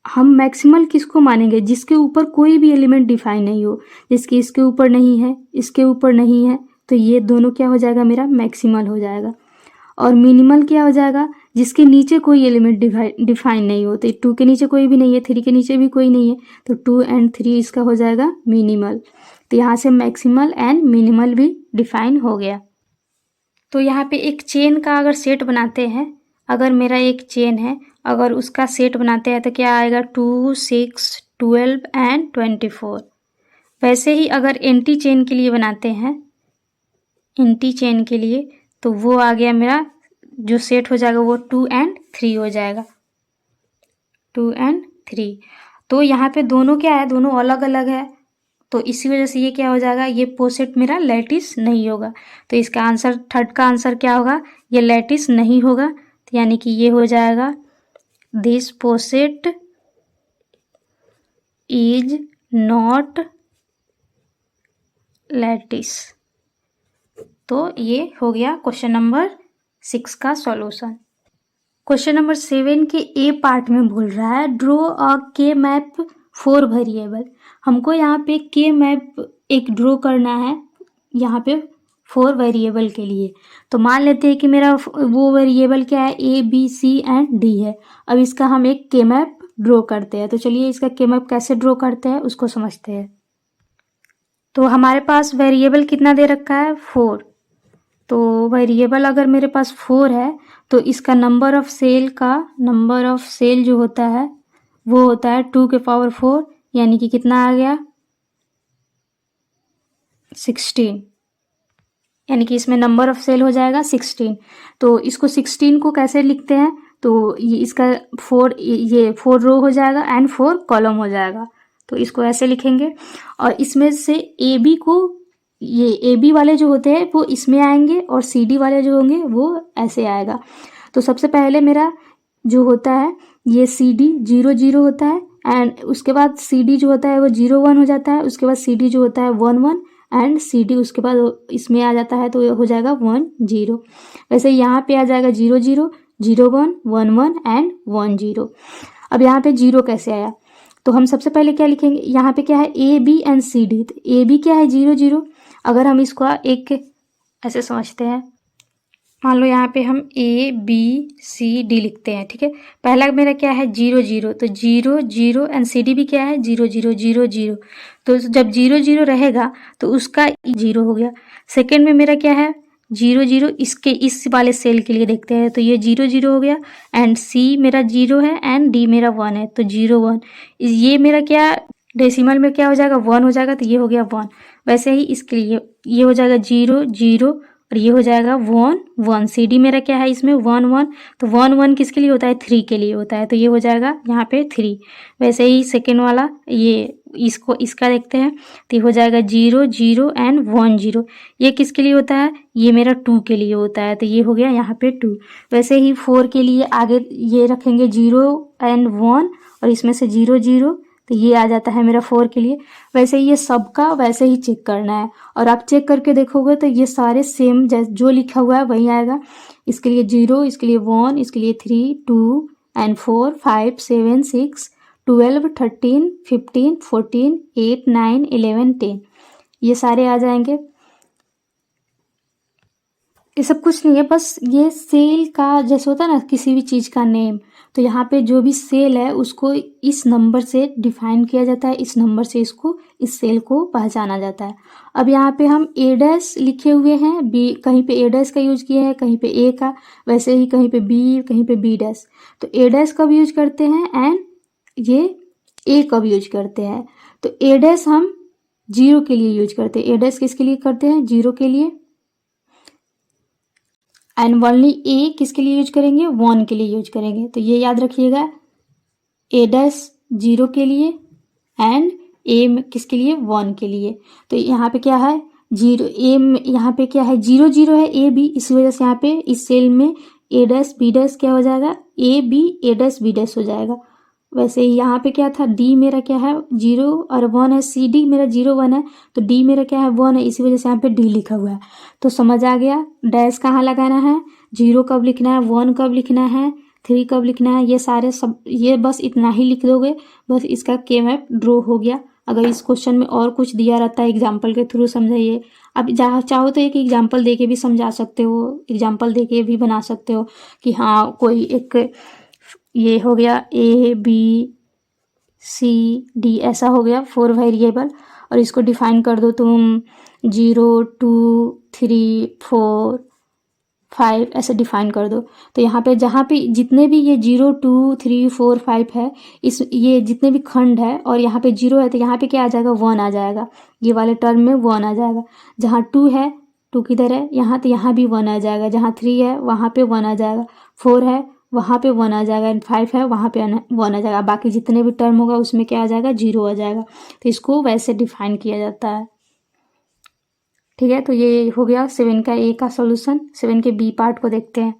हम मैक्सिमल किसको मानेंगे, जिसके ऊपर कोई भी एलिमेंट डिफाइन नहीं हो, जिसके इसके ऊपर नहीं है, इसके ऊपर नहीं है, तो ये दोनों क्या हो जाएगा, मेरा मैक्सिमल हो जाएगा। और मिनिमल क्या हो जाएगा, जिसके नीचे कोई एलिमेंट डिफाइन नहीं हो। तो 2 के नीचे कोई भी नहीं है, 3 के नीचे भी कोई नहीं है, तो 2 एंड 3 इसका हो जाएगा मिनिमल। तो यहाँ से मैक्सिमल एंड मिनिमल भी डिफाइन हो गया। तो यहाँ पे एक चेन का अगर सेट बनाते हैं, अगर मेरा एक चेन है, अगर उसका सेट बनाते हैं तो क्या आएगा, 2 6 12 एंड 24। वैसे ही अगर एंटी चेन के लिए बनाते हैं, एंटी चेन के लिए, तो वो आ गया मेरा जो सेट हो जाएगा वो 2 and 3 हो जाएगा, 2 and 3। तो यहाँ पे दोनों क्या है, दोनों अलग अलग है, तो इसी वजह से ये क्या हो जाएगा, ये पोसेट मेरा लैटिस नहीं होगा। तो इसका आंसर, थर्ड का आंसर क्या होगा, ये लैटिस नहीं होगा। तो यानी कि ये हो जाएगा दिस पोसेट इज नॉट लैटिस। तो ये हो गया क्वेश्चन नंबर 6 का सॉल्यूशन। क्वेश्चन नंबर 7 के ए पार्ट में बोल रहा है ड्रॉ अ के मैप फॉर वेरिएबल। हमको यहाँ पे के मैप एक ड्रॉ करना है यहाँ पे 4 वेरिएबल के लिए। तो मान लेते हैं कि मेरा वो वेरिएबल क्या है, A B C and D है। अब इसका हम एक के मैप ड्रॉ करते हैं। तो चलिए इसका के मैप कैसे ड्रॉ करते हैं उसको समझते हैं। तो हमारे पास वेरिएबल कितना दे रखा है, 4। तो वेरिएबल अगर मेरे पास 4 है तो इसका नंबर ऑफ सेल जो होता है वो होता है 2 के पावर 4, यानी कि कितना आ गया, 16। यानी कि इसमें नंबर ऑफ सेल हो जाएगा 16। तो इसको 16 को कैसे लिखते हैं, तो ये इसका 4 रो हो जाएगा एंड 4 कॉलम हो जाएगा। तो इसको ऐसे लिखेंगे। और इसमें से ए बी को, ये ए बी वाले जो होते हैं वो इसमें आएंगे और सी डी वाले जो होंगे वो ऐसे आएगा। तो सबसे पहले मेरा जो होता है ये सी डी 0 0 होता है, एंड उसके बाद सी डी जो होता है वो 0 1 हो जाता है। उसके बाद सी डी जो होता है 1 1 एंड सी डी उसके बाद इसमें आ जाता है तो ये हो जाएगा 1 0। वैसे यहाँ पे आ जाएगा 0 0 0 1 1 1 एंड 1 0। अब यहाँ पे 0 कैसे आया, तो हम सबसे पहले क्या लिखेंगे, यहाँ पे क्या है A B and C D. तो ए बी क्या है 0 0। अगर हम इसको एक ऐसे समझते हैं, मान लो यहाँ पे हम ए बी सी डी लिखते हैं, ठीक है। पहला मेरा क्या है 0 0, तो 0 0 एंड सी डी भी क्या है 0 0 0 0। तो जब 0 0 रहेगा तो उसका 0 हो गया। सेकेंड में मेरा क्या है 0 0, इसके इस वाले सेल के लिए देखते हैं, तो ये 0 0 हो गया एंड सी मेरा 0 है एंड डी मेरा 1 है, तो 0 1। ये मेरा क्या डेसिमल में क्या हो जाएगा 1 हो जाएगा, तो ये हो गया 1। वैसे ही इसके लिए ये हो जाएगा 0 0 और ये हो जाएगा 1 1। सी डी मेरा क्या है इसमें 1 1, तो 1 1 किसके लिए होता है 3 के लिए होता है, तो ये हो जाएगा यहाँ पे 3। वैसे ही सेकेंड वाला ये इसको इसका देखते हैं, तो ये हो जाएगा 0 0 एंड 1 0। ये किसके लिए होता है, ये मेरा 2 के लिए होता है, तो ये हो गया यहाँ पे 2। वैसे ही 4 के लिए आगे ये रखेंगे 0 एंड 1 और इसमें से 0 0, तो ये आ जाता है मेरा 4 के लिए। वैसे ही ये सबका वैसे ही चेक करना है, और आप चेक करके देखोगे तो ये सारे सेम जो लिखा हुआ है वही आएगा। इसके लिए 0, इसके लिए 1, इसके लिए 3 2 एंड 4 5 7 6 12 13 15 14 8 9 11 10, ये सारे आ जाएंगे। ये सब कुछ नहीं है, बस ये सेल का जैसे होता है ना किसी भी चीज़ का नेम, तो यहाँ पे जो भी सेल है उसको इस नंबर से डिफाइन किया जाता है, इस नंबर से इसको इस सेल को पहचाना जाता है। अब यहाँ पे हम ए डैश लिखे हुए हैं, बी कहीं पे ए डैश का यूज किया है, कहीं पे ए का, वैसे ही कहीं पे बी, कहीं पे बी डैश। तो ए डैश कब यूज करते हैं एंड ये ए कब यूज करते हैं, तो ए डैश हम 0 के लिए यूज करते हैं। ए डैश किसके लिए करते हैं 0 के लिए, एंड ओनली ए किसके लिए यूज करेंगे 1 के लिए यूज करेंगे। तो ये याद रखिएगा, ए डैश 0 के लिए एंड ए किसके लिए 1 के लिए। तो यहाँ पे क्या है 0 ए, यहाँ पे क्या है 0 0 है ए बी, इसी वजह से यहाँ पे इस सेल में ए डैश बी डैश क्या हो जाएगा A B A dash B dash हो जाएगा। वैसे ही यहाँ पे क्या था डी मेरा क्या है 0 और 1 है, सी डी मेरा 0 1 है, तो डी मेरा क्या है 1 है, इसी वजह से यहाँ पे डी लिखा हुआ है। तो समझ आ गया डैश कहाँ लगाना है, 0 कब लिखना है, 1 कब लिखना है, 3 कब लिखना है, ये सारे सब ये बस इतना ही लिख दोगे, बस इसका के मैप ड्रॉ हो गया। अगर इस क्वेश्चन में और कुछ दिया रहता है एग्जाम्पल के थ्रू समझाइए। अब जहाँ चाहो तो एक एग्जाम्पल दे के भी समझा सकते हो, एग्जाम्पल दे के भी बना सकते हो कि हाँ कोई एक ये हो गया ए बी सी डी ऐसा हो गया 4 वेरिएबल, और इसको डिफाइन कर दो तुम 0 2 3 4 5 ऐसे डिफाइन कर दो। तो यहाँ पे जहाँ पे जितने भी ये 0 2 3 4 5 है, इस ये जितने भी खंड है और यहाँ पे 0 है, तो यहाँ पे क्या आ जाएगा 1 आ जाएगा, ये वाले टर्म में 1 आ जाएगा। जहाँ 2 है 2 किधर है, यहाँ, तो यहाँ भी 1 आ जाएगा, जहाँ 3 है वहाँ पे 1 आ जाएगा, 4 है वहाँ पे 1 आ जाएगा, एंड 5 है वहाँ पे 1 आ जाएगा, बाकी जितने भी टर्म होगा उसमें क्या आ जाएगा, 0 आ जाएगा। तो इसको वैसे डिफाइन किया जाता है। ठीक है, तो ये हो गया 7 का ए का सॉल्यूशन। 7 के बी पार्ट को देखते हैं।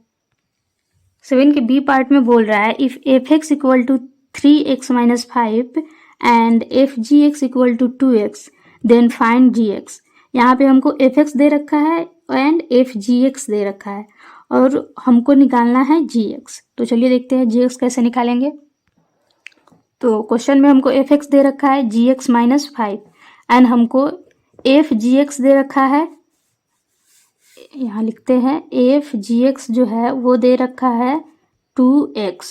7 के बी पार्ट में बोल रहा है if F X equal to 3x minus 5 and F G X equal to 2x then find G X. यहाँ पे हमको एफ एक्स दे रखा है एंड एफ जी एक्स दे रखा है और हमको निकालना है जी एक्स। तो चलिए देखते हैं जी एक्स कैसे निकालेंगे। तो क्वेश्चन में हमको एफ एक्स दे रखा है जी एक्स माइनस 5 एंड हमको एफ जी एक्स दे रखा है, यहाँ लिखते हैं एफ जी एक्स जो है वो दे रखा है 2x।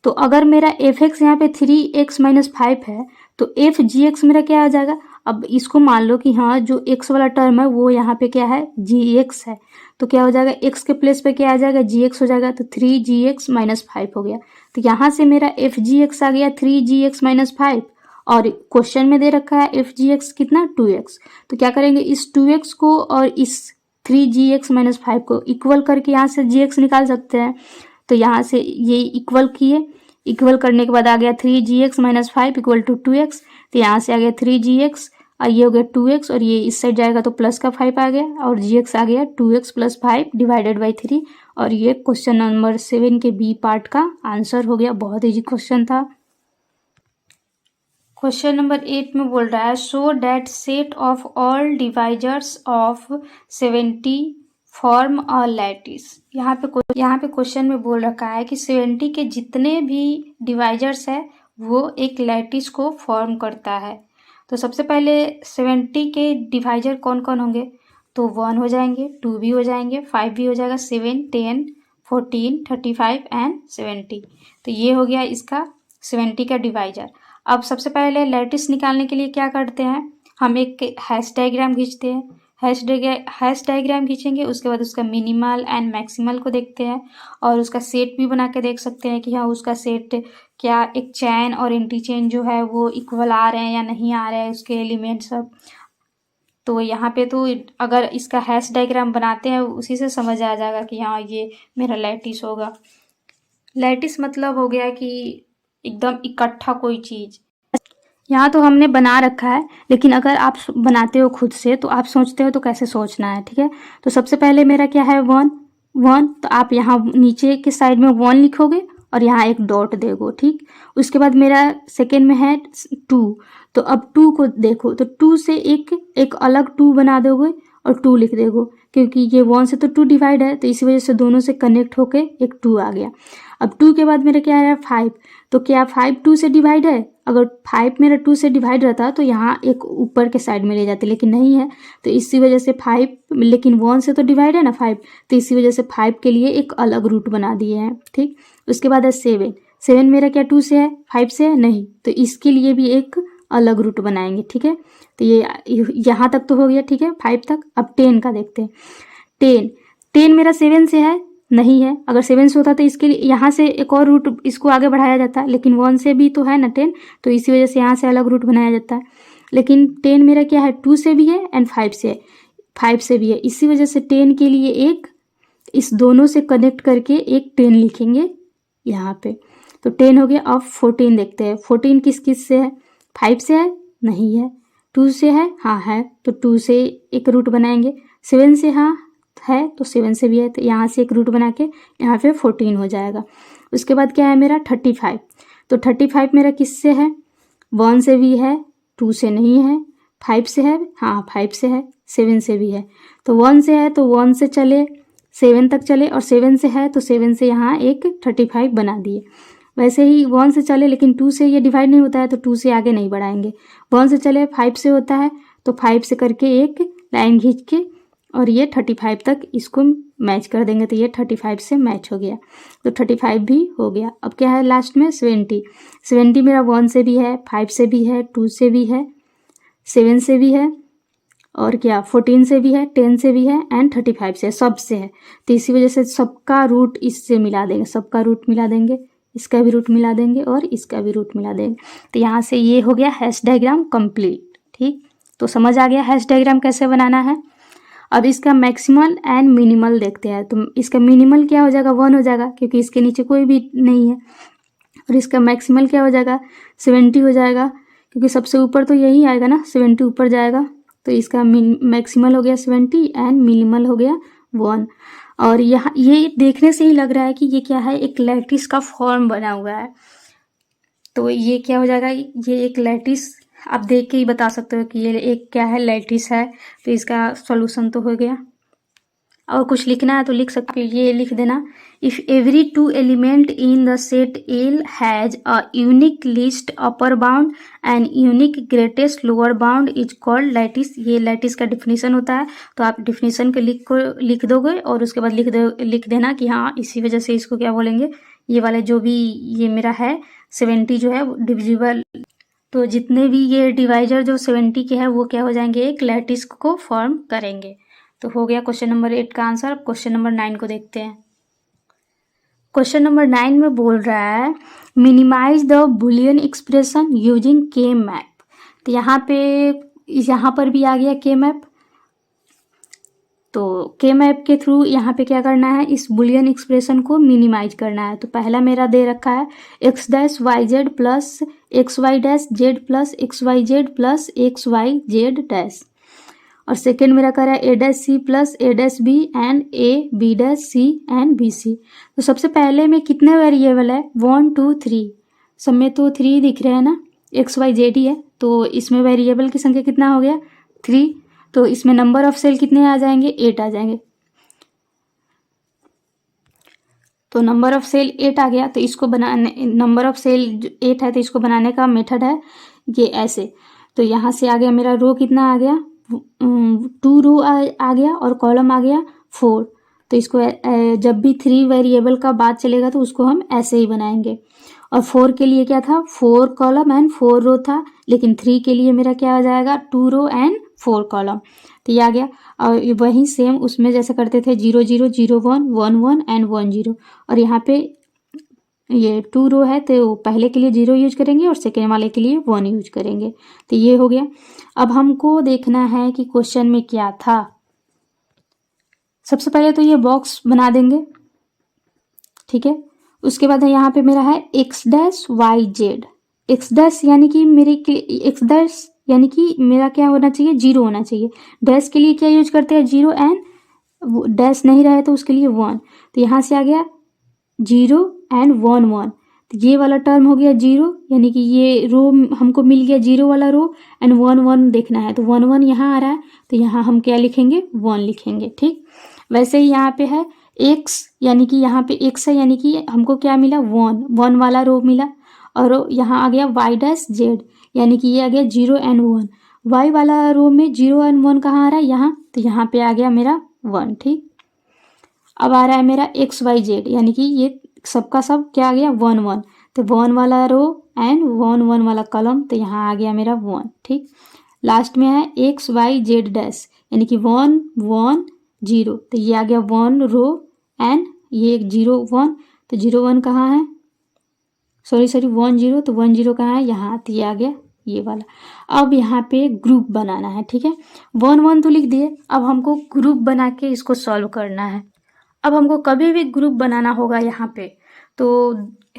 तो अगर मेरा एफ एक्स यहाँ पे 3x माइनस 5 है तो एफ जी एक्स मेरा क्या आ जाएगा। अब इसको मान लो कि हाँ जो x वाला टर्म है वो यहाँ पे क्या है जी एक्स है, तो क्या हो जाएगा x के प्लेस पे क्या आ जाएगा जी एक्स हो जाएगा, तो 3gx माइनस 5 हो गया। तो यहाँ से मेरा एफ जी एक्स आ गया 3gx माइनस 5 और क्वेश्चन में दे रखा है एफ जी एक्स कितना 2x। तो क्या करेंगे इस 2x को और इस 3gx माइनस 5 को इक्वल करके यहाँ से gx निकाल सकते हैं। तो यहाँ से ये इक्वल किए, इक्वल करने के बाद आ गया 3gx minus 5 equal to 2x। तो यहाँ से आ गया 3gx और ये हो गया 2x और ये इस साइड जाएगा तो प्लस का 5 आ गया और gx आ गया 2x प्लस 5 डिवाइडेड बाई 3। और ये क्वेश्चन नंबर 7 के बी पार्ट का आंसर हो गया। बहुत इजी क्वेश्चन था। क्वेश्चन नंबर 8 में बोल रहा है show that set of all divisors of 70 form a lattice. यहाँ पे क्वेश्चन में बोल रखा है कि 70 के जितने भी डिवाइजर्स है वो एक लैटिस को फॉर्म करता है। तो सबसे पहले 70 के डिवाइजर कौन कौन होंगे, तो 1 हो जाएंगे, 2 भी हो जाएंगे, 5 भी हो जाएगा, 7, 10, 14, 35 एंड 70। तो ये हो गया इसका 70 का डिवाइजर। अब सबसे पहले लैटिस निकालने के लिए क्या करते हैं, हम एक हैश डायग्राम खींचते हैं। हैश डायग्राम खींचेंगे, उसके बाद उसका मिनिमल एंड मैक्सिमल को देखते हैं और उसका सेट भी बना के देख सकते हैं कि हाँ उसका सेट क्या एक चैन और एंटी चैन जो है वो इक्वल आ रहे हैं या नहीं आ रहे हैं उसके एलिमेंट सब। तो यहाँ पे तो अगर इसका हैश डायग्राम बनाते हैं उसी से समझ आ जाएगा कि हाँ ये मेरा लैटिस होगा। लैटिस मतलब हो गया कि एकदम इकट्ठा कोई चीज़। यहाँ तो हमने बना रखा है, लेकिन अगर आप बनाते हो खुद से तो आप सोचते हो तो कैसे सोचना है। ठीक है, तो सबसे पहले मेरा क्या है 1, तो आप यहाँ नीचे के साइड में 1 लिखोगे और यहाँ एक डॉट देगो। ठीक, उसके बाद मेरा सेकेंड में है 2, तो अब 2 को देखो तो 2 से एक अलग 2 बना दोगे और 2 लिख देगो, क्योंकि ये 1 से तो 2 डिवाइड है तो इसी वजह से दोनों से कनेक्ट होके एक 2 आ गया। अब 2 के बाद मेरा क्या है 5, तो क्या 5 2 से डिवाइड है। अगर 5 मेरा 2 से डिवाइड रहता तो यहाँ एक ऊपर के साइड में ले जाते, लेकिन नहीं है तो इसी वजह से 5, लेकिन 1 से तो डिवाइड है ना 5, तो इसी वजह से 5 के लिए एक अलग रूट बना दिए हैं। ठीक, उसके बाद है 7 मेरा क्या 2 से है 5 से है नहीं, तो इसके लिए भी एक अलग रूट बनाएंगे। ठीक है, तो ये यहाँ तक तो हो गया। ठीक है, 5 तक। अब 10 का देखते हैं। 10 मेरा 7 से है नहीं है, अगर 7 से होता तो इसके लिए यहाँ से एक और रूट इसको आगे बढ़ाया जाता है, लेकिन 1 से भी तो है ना 10, तो इसी वजह से यहाँ से अलग रूट बनाया जाता है। लेकिन 10 मेरा क्या है 2 से भी है एंड 5 से है, 5 से भी है, इसी वजह से 10 के लिए एक इस दोनों से कनेक्ट करके एक 10 लिखेंगे यहाँ पे। तो 10 हो गया। अब 14 देखते हैं। 14 किस से है, 5 से है नहीं है, 2 से है हाँ है, तो 2 से एक रूट बनाएंगे, 7 से हाँ है तो 7 से भी है, तो यहाँ से एक रूट बना के यहाँ पे 14 हो जाएगा। उसके बाद क्या है मेरा 35, तो 35 मेरा किस से है, 1 से भी है, 2 से नहीं है, 5 से है हाँ 5 से है, 7 से भी है, तो 1 से है तो 1 से चले 7 तक चले, और 7 से है तो 7 से यहाँ एक 35 बना दिए। वैसे ही 1 से चले, लेकिन 2 से ये डिवाइड नहीं होता है तो 2 से आगे नहीं बढ़ाएंगे। 1 से चले 5 से होता है तो 5 से करके एक लाइन खींच के और ये 35 तक इसको मैच कर देंगे, तो ये 35 से मैच हो गया, तो 35 भी हो गया। अब क्या है लास्ट में 70 मेरा 1 से भी है, 5 से भी है, 2 से भी है, 7 से भी है, और क्या 14 से भी है, 10 से भी है एंड 35 से, सब से है, तो इसी वजह से सबका रूट इससे मिला देंगे, सबका रूट मिला देंगे, इसका भी रूट मिला देंगे और इसका भी रूट मिला देंगे। तो यहाँ से ये हो गया हैश डायग्राम कंप्लीट। ठीक, तो समझ आ गया हैश डायग्राम कैसे बनाना है। अब इसका मैक्सिमल एंड मिनिमल देखते हैं। तो इसका मिनिमल क्या हो जाएगा, 1 हो जाएगा क्योंकि इसके नीचे कोई भी नहीं है। और इसका मैक्सिमल क्या हो जाएगा, 70 हो जाएगा क्योंकि सबसे ऊपर तो यही आएगा ना, 70 ऊपर जाएगा। तो इसका मैक्सिमल हो गया 70 एंड मिनिमल हो गया 1। और यहाँ ये देखने से ही लग रहा है कि ये क्या है, एक लैटिस का फॉर्म बना हुआ है। तो ये क्या हो जाएगा, ये एक लैटिस, आप देख के ही बता सकते हो कि ये एक क्या है, लैटिस है। तो इसका सॉल्यूशन तो हो गया। और कुछ लिखना है तो लिख सकते हो, ये लिख देना, if every 2 element in the set L has a unique least upper bound and unique greatest lower bound is called lattice. ये लैटिस का डिफिनीशन होता है। तो आप डिफिनीशन के लिख दोगे और उसके बाद लिख देना कि हाँ इसी वजह से इसको क्या बोलेंगे, ये वाले जो भी ये मेरा है 70 जो है डिविजिबल, तो जितने भी ये डिवाइजर जो 70 के हैं वो क्या हो जाएंगे, एक लैटिस को फॉर्म करेंगे। तो हो गया क्वेश्चन नंबर 8 का आंसर। अब क्वेश्चन नंबर 9 को देखते हैं। क्वेश्चन नंबर 9 में बोल रहा है minimise the Boolean expression using K map. तो यहाँ पर भी आ गया के मैप। तो के मैप के थ्रू यहाँ पे क्या करना है, इस बुलियन एक्सप्रेशन को मिनिमाइज करना है। तो पहला मेरा दे रखा है x dash Y Z plus x Y dash Z plus x Y Z plus x Y Z dash. और सेकेंड मेरा कर रहा है A dash C plus A dash B and A B dash C and B C. तो सबसे पहले में कितने वेरिएबल है, 1 2 3, सब में तो 3 दिख रहे हैं ना, एक्स वाई जेड ही है। तो इसमें वेरिएबल की संख्या कितना हो गया, 3। तो इसमें नंबर ऑफ सेल कितने आ जाएंगे, 8 आ जाएंगे। तो नंबर ऑफ सेल 8 आ गया। तो इसको बनाने, नंबर ऑफ सेल 8 है तो इसको बनाने का मेथड है ये ऐसे। तो यहाँ से आ गया मेरा रो कितना आ गया, 2 रो आ गया और कॉलम आ गया 4। तो इसको जब भी 3 वेरिएबल का बात चलेगा तो उसको हम ऐसे ही बनाएंगे। और 4 के लिए क्या था, 4 कॉलम एंड 4 रो था, लेकिन 3 के लिए मेरा क्या आ जाएगा, 2 रो एंड 4 कॉलम। तो ये आ गया। और वही सेम उसमें जैसे करते थे 0 0 0 1 1 1 एंड 1 0। और यहाँ पे ये 2 रो है तो पहले के लिए 0 यूज करेंगे और सेकेंड वाले के लिए 1 यूज करेंगे। तो ये हो गया। अब हमको देखना है कि क्वेश्चन में क्या था। सबसे पहले तो ये बॉक्स बना देंगे, ठीक है। उसके बाद यहाँ पे मेरा है x dash Y Z. X dash यानी कि एक्स डैश यानी कि मेरा क्या होना चाहिए, 0 होना चाहिए। डैश के लिए क्या यूज करते हैं, 0 एंड डैश नहीं रहे तो उसके लिए 1। तो यहाँ से आ गया 0 एंड 1 1। तो ये वाला टर्म हो गया 0, यानी कि ये रो हमको मिल गया 0 वाला रो एंड 1 1 देखना है। तो 1 1 यहाँ आ रहा है तो यहाँ हम क्या लिखेंगे, 1 लिखेंगे, ठीक। वैसे ही यहाँ पे है x, यानी कि यहाँ पे x है, यानी कि हमको क्या मिला, 1 वाला रो मिला। और यहाँ आ गया y डैश z, यानी कि ये आ गया 0 एंड 1। y वाला रो में 0 एंड 1 कहाँ आ रहा है, यहाँ। तो यहाँ पे आ गया मेरा 1, ठीक। अब आ रहा है मेरा एक्स वाई जेड, यानी कि ये सबका सब क्या आ गया, 1 1। तो 1 वाला रो एंड 1 1 वाला कॉलम, तो यहाँ आ गया मेरा 1, ठीक। लास्ट में है एक्स वाई जेड डैश, यानी कि 1 1 0। तो ये आ गया 1 रो एंड ये 0 1। तो 0 1 कहाँ है, सॉरी 1 0। तो 1 0 कहाँ है, यहाँ। तो ये आ गया ये वाला। अब यहाँ पे ग्रुप बनाना है, ठीक है। 1 1 तो लिख दिए, अब हमको ग्रुप बना के इसको सॉल्व करना है। अब हमको कभी भी ग्रुप बनाना होगा यहाँ पे तो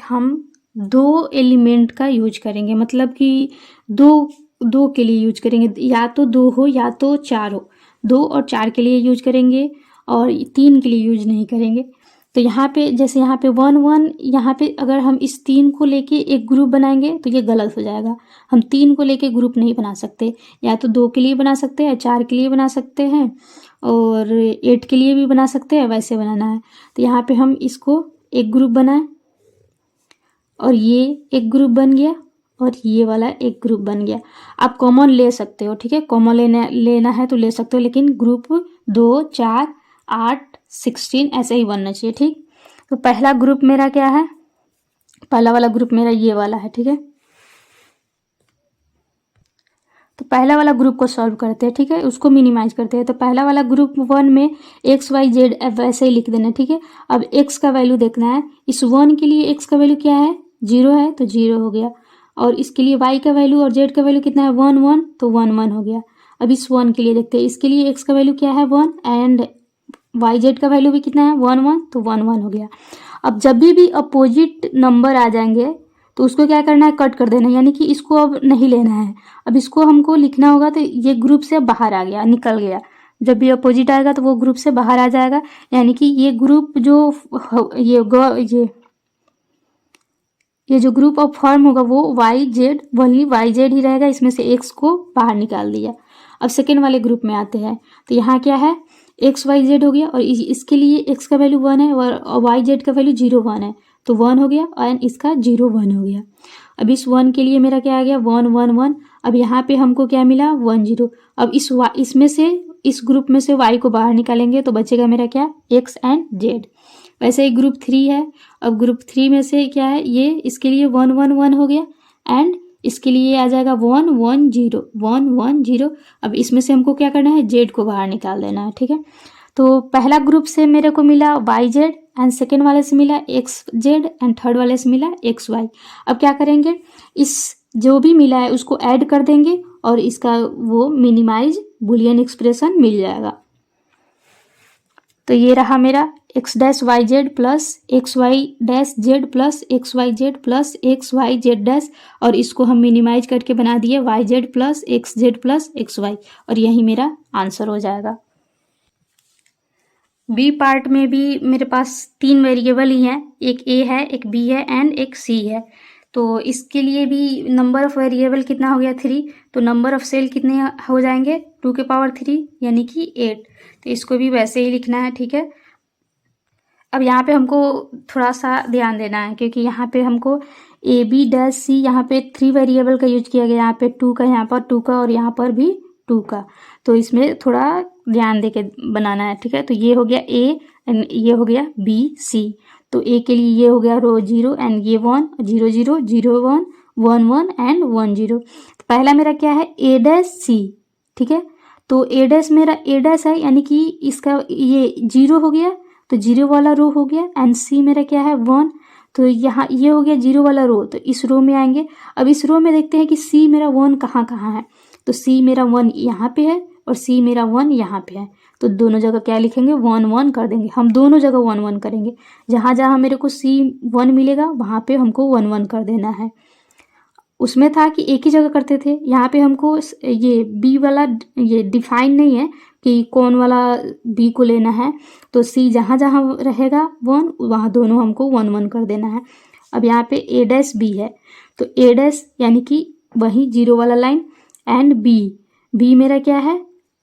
हम 2 एलिमेंट का यूज करेंगे, मतलब कि 2 के लिए यूज करेंगे, या तो 2 हो या तो 4 हो। 2 और 4 के लिए यूज करेंगे और 3 के लिए यूज नहीं करेंगे। तो यहाँ पे जैसे यहाँ पे 1 1, यहाँ पे अगर हम इस 3 को लेके एक ग्रुप बनाएंगे तो ये गलत हो जाएगा। हम 3 को लेके ग्रुप नहीं बना सकते, या तो 2 के लिए बना सकते हैं, 4 के लिए बना सकते हैं और 8 के लिए भी बना सकते हैं, वैसे बनाना है। तो यहाँ पे हम इसको एक ग्रुप बनाए और ये एक ग्रुप बन गया और ये वाला एक ग्रुप बन गया। आप कॉमन ले सकते हो, ठीक है। कॉमन लेना है तो ले सकते हो, लेकिन ग्रुप 2 4 8 16 ऐसे ही बनना चाहिए, ठीक। तो पहला ग्रुप मेरा क्या है, पहला वाला ग्रुप मेरा ये वाला है, ठीक है। तो पहला वाला ग्रुप को सॉल्व करते हैं, ठीक है, उसको मिनिमाइज करते हैं। तो पहला वाला ग्रुप 1 में एक्स वाई जेड वैसे ही लिख देना, ठीक है। अब एक्स का वैल्यू देखना है, इस 1 के लिए एक्स का वैल्यू क्या है, 0 है तो 0 हो गया। और इसके लिए वाई का वैल्यू और जेड का वैल्यू कितना है, 1 1, तो 1 1 हो गया। अब इस 1 के लिए देखते हैं, इसके लिए x का वैल्यू क्या है 1 एंड वाई जेड का वैल्यू भी कितना है 1 1, तो 1 1 हो गया। अब जब भी अपोजिट नंबर आ जाएंगे तो उसको क्या करना है, कट कर देना है, यानी कि इसको अब नहीं लेना है। अब इसको हमको लिखना होगा, तो ये ग्रुप से बाहर आ गया, निकल गया। जब भी अपोजिट आएगा तो वो ग्रुप से बाहर आ जाएगा, यानी कि ये ग्रुप जो ये जो ग्रुप ऑफ फॉर्म होगा वो वाई जेड, वही वाई जेड ही रहेगा, इसमें से एक्स को बाहर निकाल दिया। अब सेकेंड वाले ग्रुप में आते हैं, तो यहाँ क्या है एक्स वाई जेड हो गया, और इसके लिए एक्स का वैल्यू 1 है और वाई जेड का वैल्यू 0 1 है, तो 1 हो गया, और इसका 0 1 हो गया। अब इस 1 के लिए मेरा क्या आ गया 1 1 1। अब यहाँ पे हमको क्या मिला 1 0। अब इसमें से इस ग्रुप में से y को बाहर निकालेंगे तो बचेगा मेरा क्या x एंड z। वैसे ही ग्रुप 3 है, अब ग्रुप 3 में से क्या है ये, इसके लिए 1 1 1 हो गया, एंड इसके लिए आ जाएगा 1 1 0 1 1 0। अब इसमें से हमको क्या करना है z को बाहर निकाल देना है, ठीक है। तो पहला ग्रुप से मेरे को मिला वाई जेड, एंड सेकेंड वाले से मिला एक्स जेड, एंड थर्ड वाले से मिला एक्स वाई। अब क्या करेंगे, इस जो भी मिला है उसको ऐड कर देंगे और इसका वो मिनिमाइज बुलियन एक्सप्रेशन मिल जाएगा। तो ये रहा मेरा X dash Y Z plus x Y dash Z plus x Y Z plus x Y Z dash, और इसको हम मिनिमाइज करके बना दिए Y Z plus X Z plus x Y, और यही मेरा आंसर हो जाएगा। बी पार्ट में भी मेरे पास 3 वेरिएबल ही हैं, एक ए है, एक बी है एंड एक सी है। तो इसके लिए भी नंबर ऑफ वेरिएबल कितना हो गया 3, तो नंबर ऑफ सेल कितने हो जाएंगे 2 के पावर 3 यानी कि 8। तो इसको भी वैसे ही लिखना है, ठीक है। अब यहाँ पे हमको थोड़ा सा ध्यान देना है, क्योंकि यहाँ पे हमको ए बी डैश सी, यहाँ पे 3 वेरिएबल का यूज किया गया, यहाँ पे 2 का, यहाँ पर 2 का और यहाँ पर भी 2 का, तो इसमें थोड़ा ध्यान देके बनाना है, ठीक है। तो ये हो गया ए एंड ये हो गया बी सी। तो ए के लिए ये हो गया रो 0 एंड ये 1 0 0 0 1 1 1 एंड 1 0। तो पहला मेरा क्या है ए डैश सी, ठीक है। तो ए डैश मेरा ए डैश है, यानी कि इसका ये 0 हो गया, तो 0 वाला रो हो गया, एंड सी मेरा क्या है 1, तो यहाँ ये हो गया 0 वाला रो, तो इस रो में आएंगे। अब इस रो में देखते हैं कि सी मेरा 1 कहाँ कहाँ है, तो सी मेरा 1 यहाँ पे है और सी मेरा 1 यहाँ पे है, तो दोनों जगह क्या लिखेंगे 1 1 कर देंगे। हम दोनों जगह 1 1 करेंगे, जहाँ जहाँ मेरे को सी 1 मिलेगा वहाँ पे हमको 1 1 कर देना है। उसमें था कि एक ही जगह करते थे, यहाँ पे हमको ये बी वाला ये डिफाइन नहीं है कि कौन वाला बी को लेना है, तो सी जहाँ जहाँ रहेगा 1 वहाँ दोनों हमको 1 1 कर देना है। अब यहाँ पे ए डैश बी है, तो ए डैश यानी कि वही 0 वाला लाइन, एंड बी मेरा क्या है,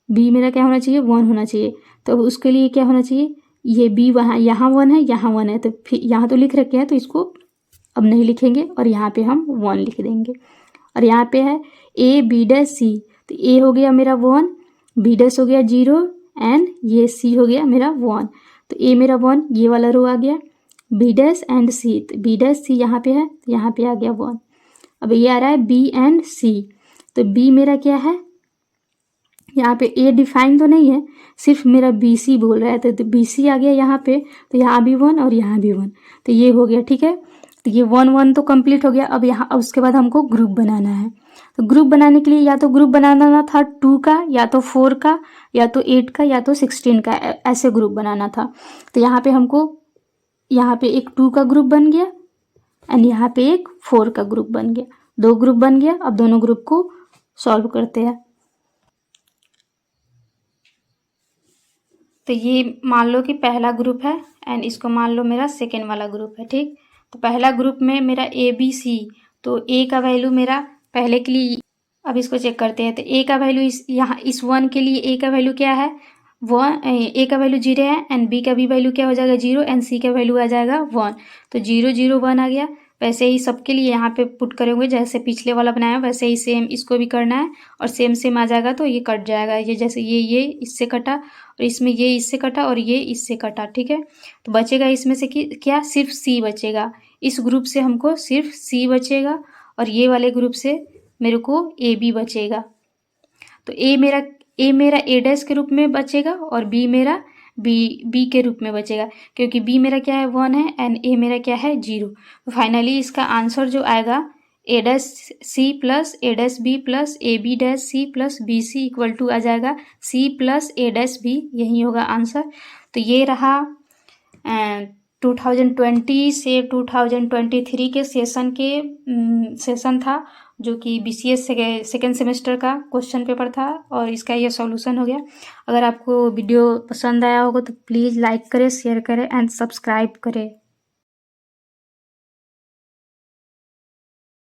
बी मेरा क्या होना चाहिए 1 होना चाहिए, तो उसके लिए क्या होना चाहिए, ये बी वहाँ यहाँ 1 है यहाँ 1 है, तो फिर यहाँ तो लिख रखे हैं तो इसको अब नहीं लिखेंगे और यहाँ पे हम 1 लिख देंगे। और यहाँ पे है ए बी डैश सी, तो ए हो गया मेरा 1, बी डैश हो गया 0 एंड ये सी हो गया मेरा 1, तो ए मेरा 1 ये वाला रो आ गया, बी डैश एंड सी, तो बी डैश सी यहाँ पे है, तो यहाँ पे आ गया 1। अब ये आ रहा है बी एंड सी, तो बी मेरा क्या है, यहाँ पे ए डिफाइन तो नहीं है, सिर्फ मेरा बी सी बोल रहा है, तो बी सी आ गया यहाँ पे, तो यहाँ भी 1 और यहाँ भी 1, तो ये हो गया, ठीक है। तो ये 1 1 तो कंप्लीट हो गया। अब यहाँ उसके बाद हमको ग्रुप बनाना है, तो ग्रुप बनाने के लिए या तो ग्रुप बनाना था 2 का, या तो 4 का, या तो 8 का, या तो 16 का, ऐसे ग्रुप बनाना था। तो यहाँ पे हमको यहाँ पे एक 2 का ग्रुप बन गया एंड यहाँ पे एक 4 का ग्रुप बन गया, 2 ग्रुप बन गया। अब दोनों ग्रुप को सॉल्व करते हैं। तो ये मान लो कि पहला ग्रुप है एंड इसको मान लो मेरा सेकेंड वाला ग्रुप है, ठीक। तो पहला ग्रुप में मेरा ए बी सी, तो ए का वैल्यू मेरा पहले के लिए, अब इसको चेक करते हैं। तो ए का वैल्यू यहाँ इस 1 के लिए ए का वैल्यू क्या है 1, ए का वैल्यू 0 है एंड बी का भी वैल्यू क्या हो जाएगा 0 एंड सी का वैल्यू आ जाएगा 1, तो 0 0 1 आ गया। वैसे ही सबके लिए यहाँ पे पुट करेंगे, जैसे पिछले वाला बनाया वैसे ही सेम इसको भी करना है, और सेम आ जाएगा तो ये कट जाएगा, ये जैसे ये इससे कटा और इसमें ये इससे कटा और ये इससे कटा, ठीक है। तो बचेगा इसमें से कि क्या सिर्फ सी बचेगा, इस ग्रुप से हमको सिर्फ सी बचेगा और ये वाले ग्रुप से मेरे को ए बी बचेगा। तो ए मेरा ए डैश के रूप में बचेगा और बी मेरा बी के रूप में बचेगा, क्योंकि बी मेरा क्या है 1 है एंड ए मेरा क्या है 0। तो फाइनली इसका आंसर जो आएगा A dash C plus A dash B plus A B dash C plus B C equal to आ जाएगा C plus A dash B, यही होगा आंसर। तो ये रहा 2020 से 2023 के सेशन था, जो कि BCS सेकेंड सेमेस्टर का क्वेश्चन पेपर था, और इसका ये सॉल्यूशन हो गया। अगर आपको वीडियो पसंद आया होगा तो प्लीज़ लाइक करें, शेयर करें एंड सब्सक्राइब करें।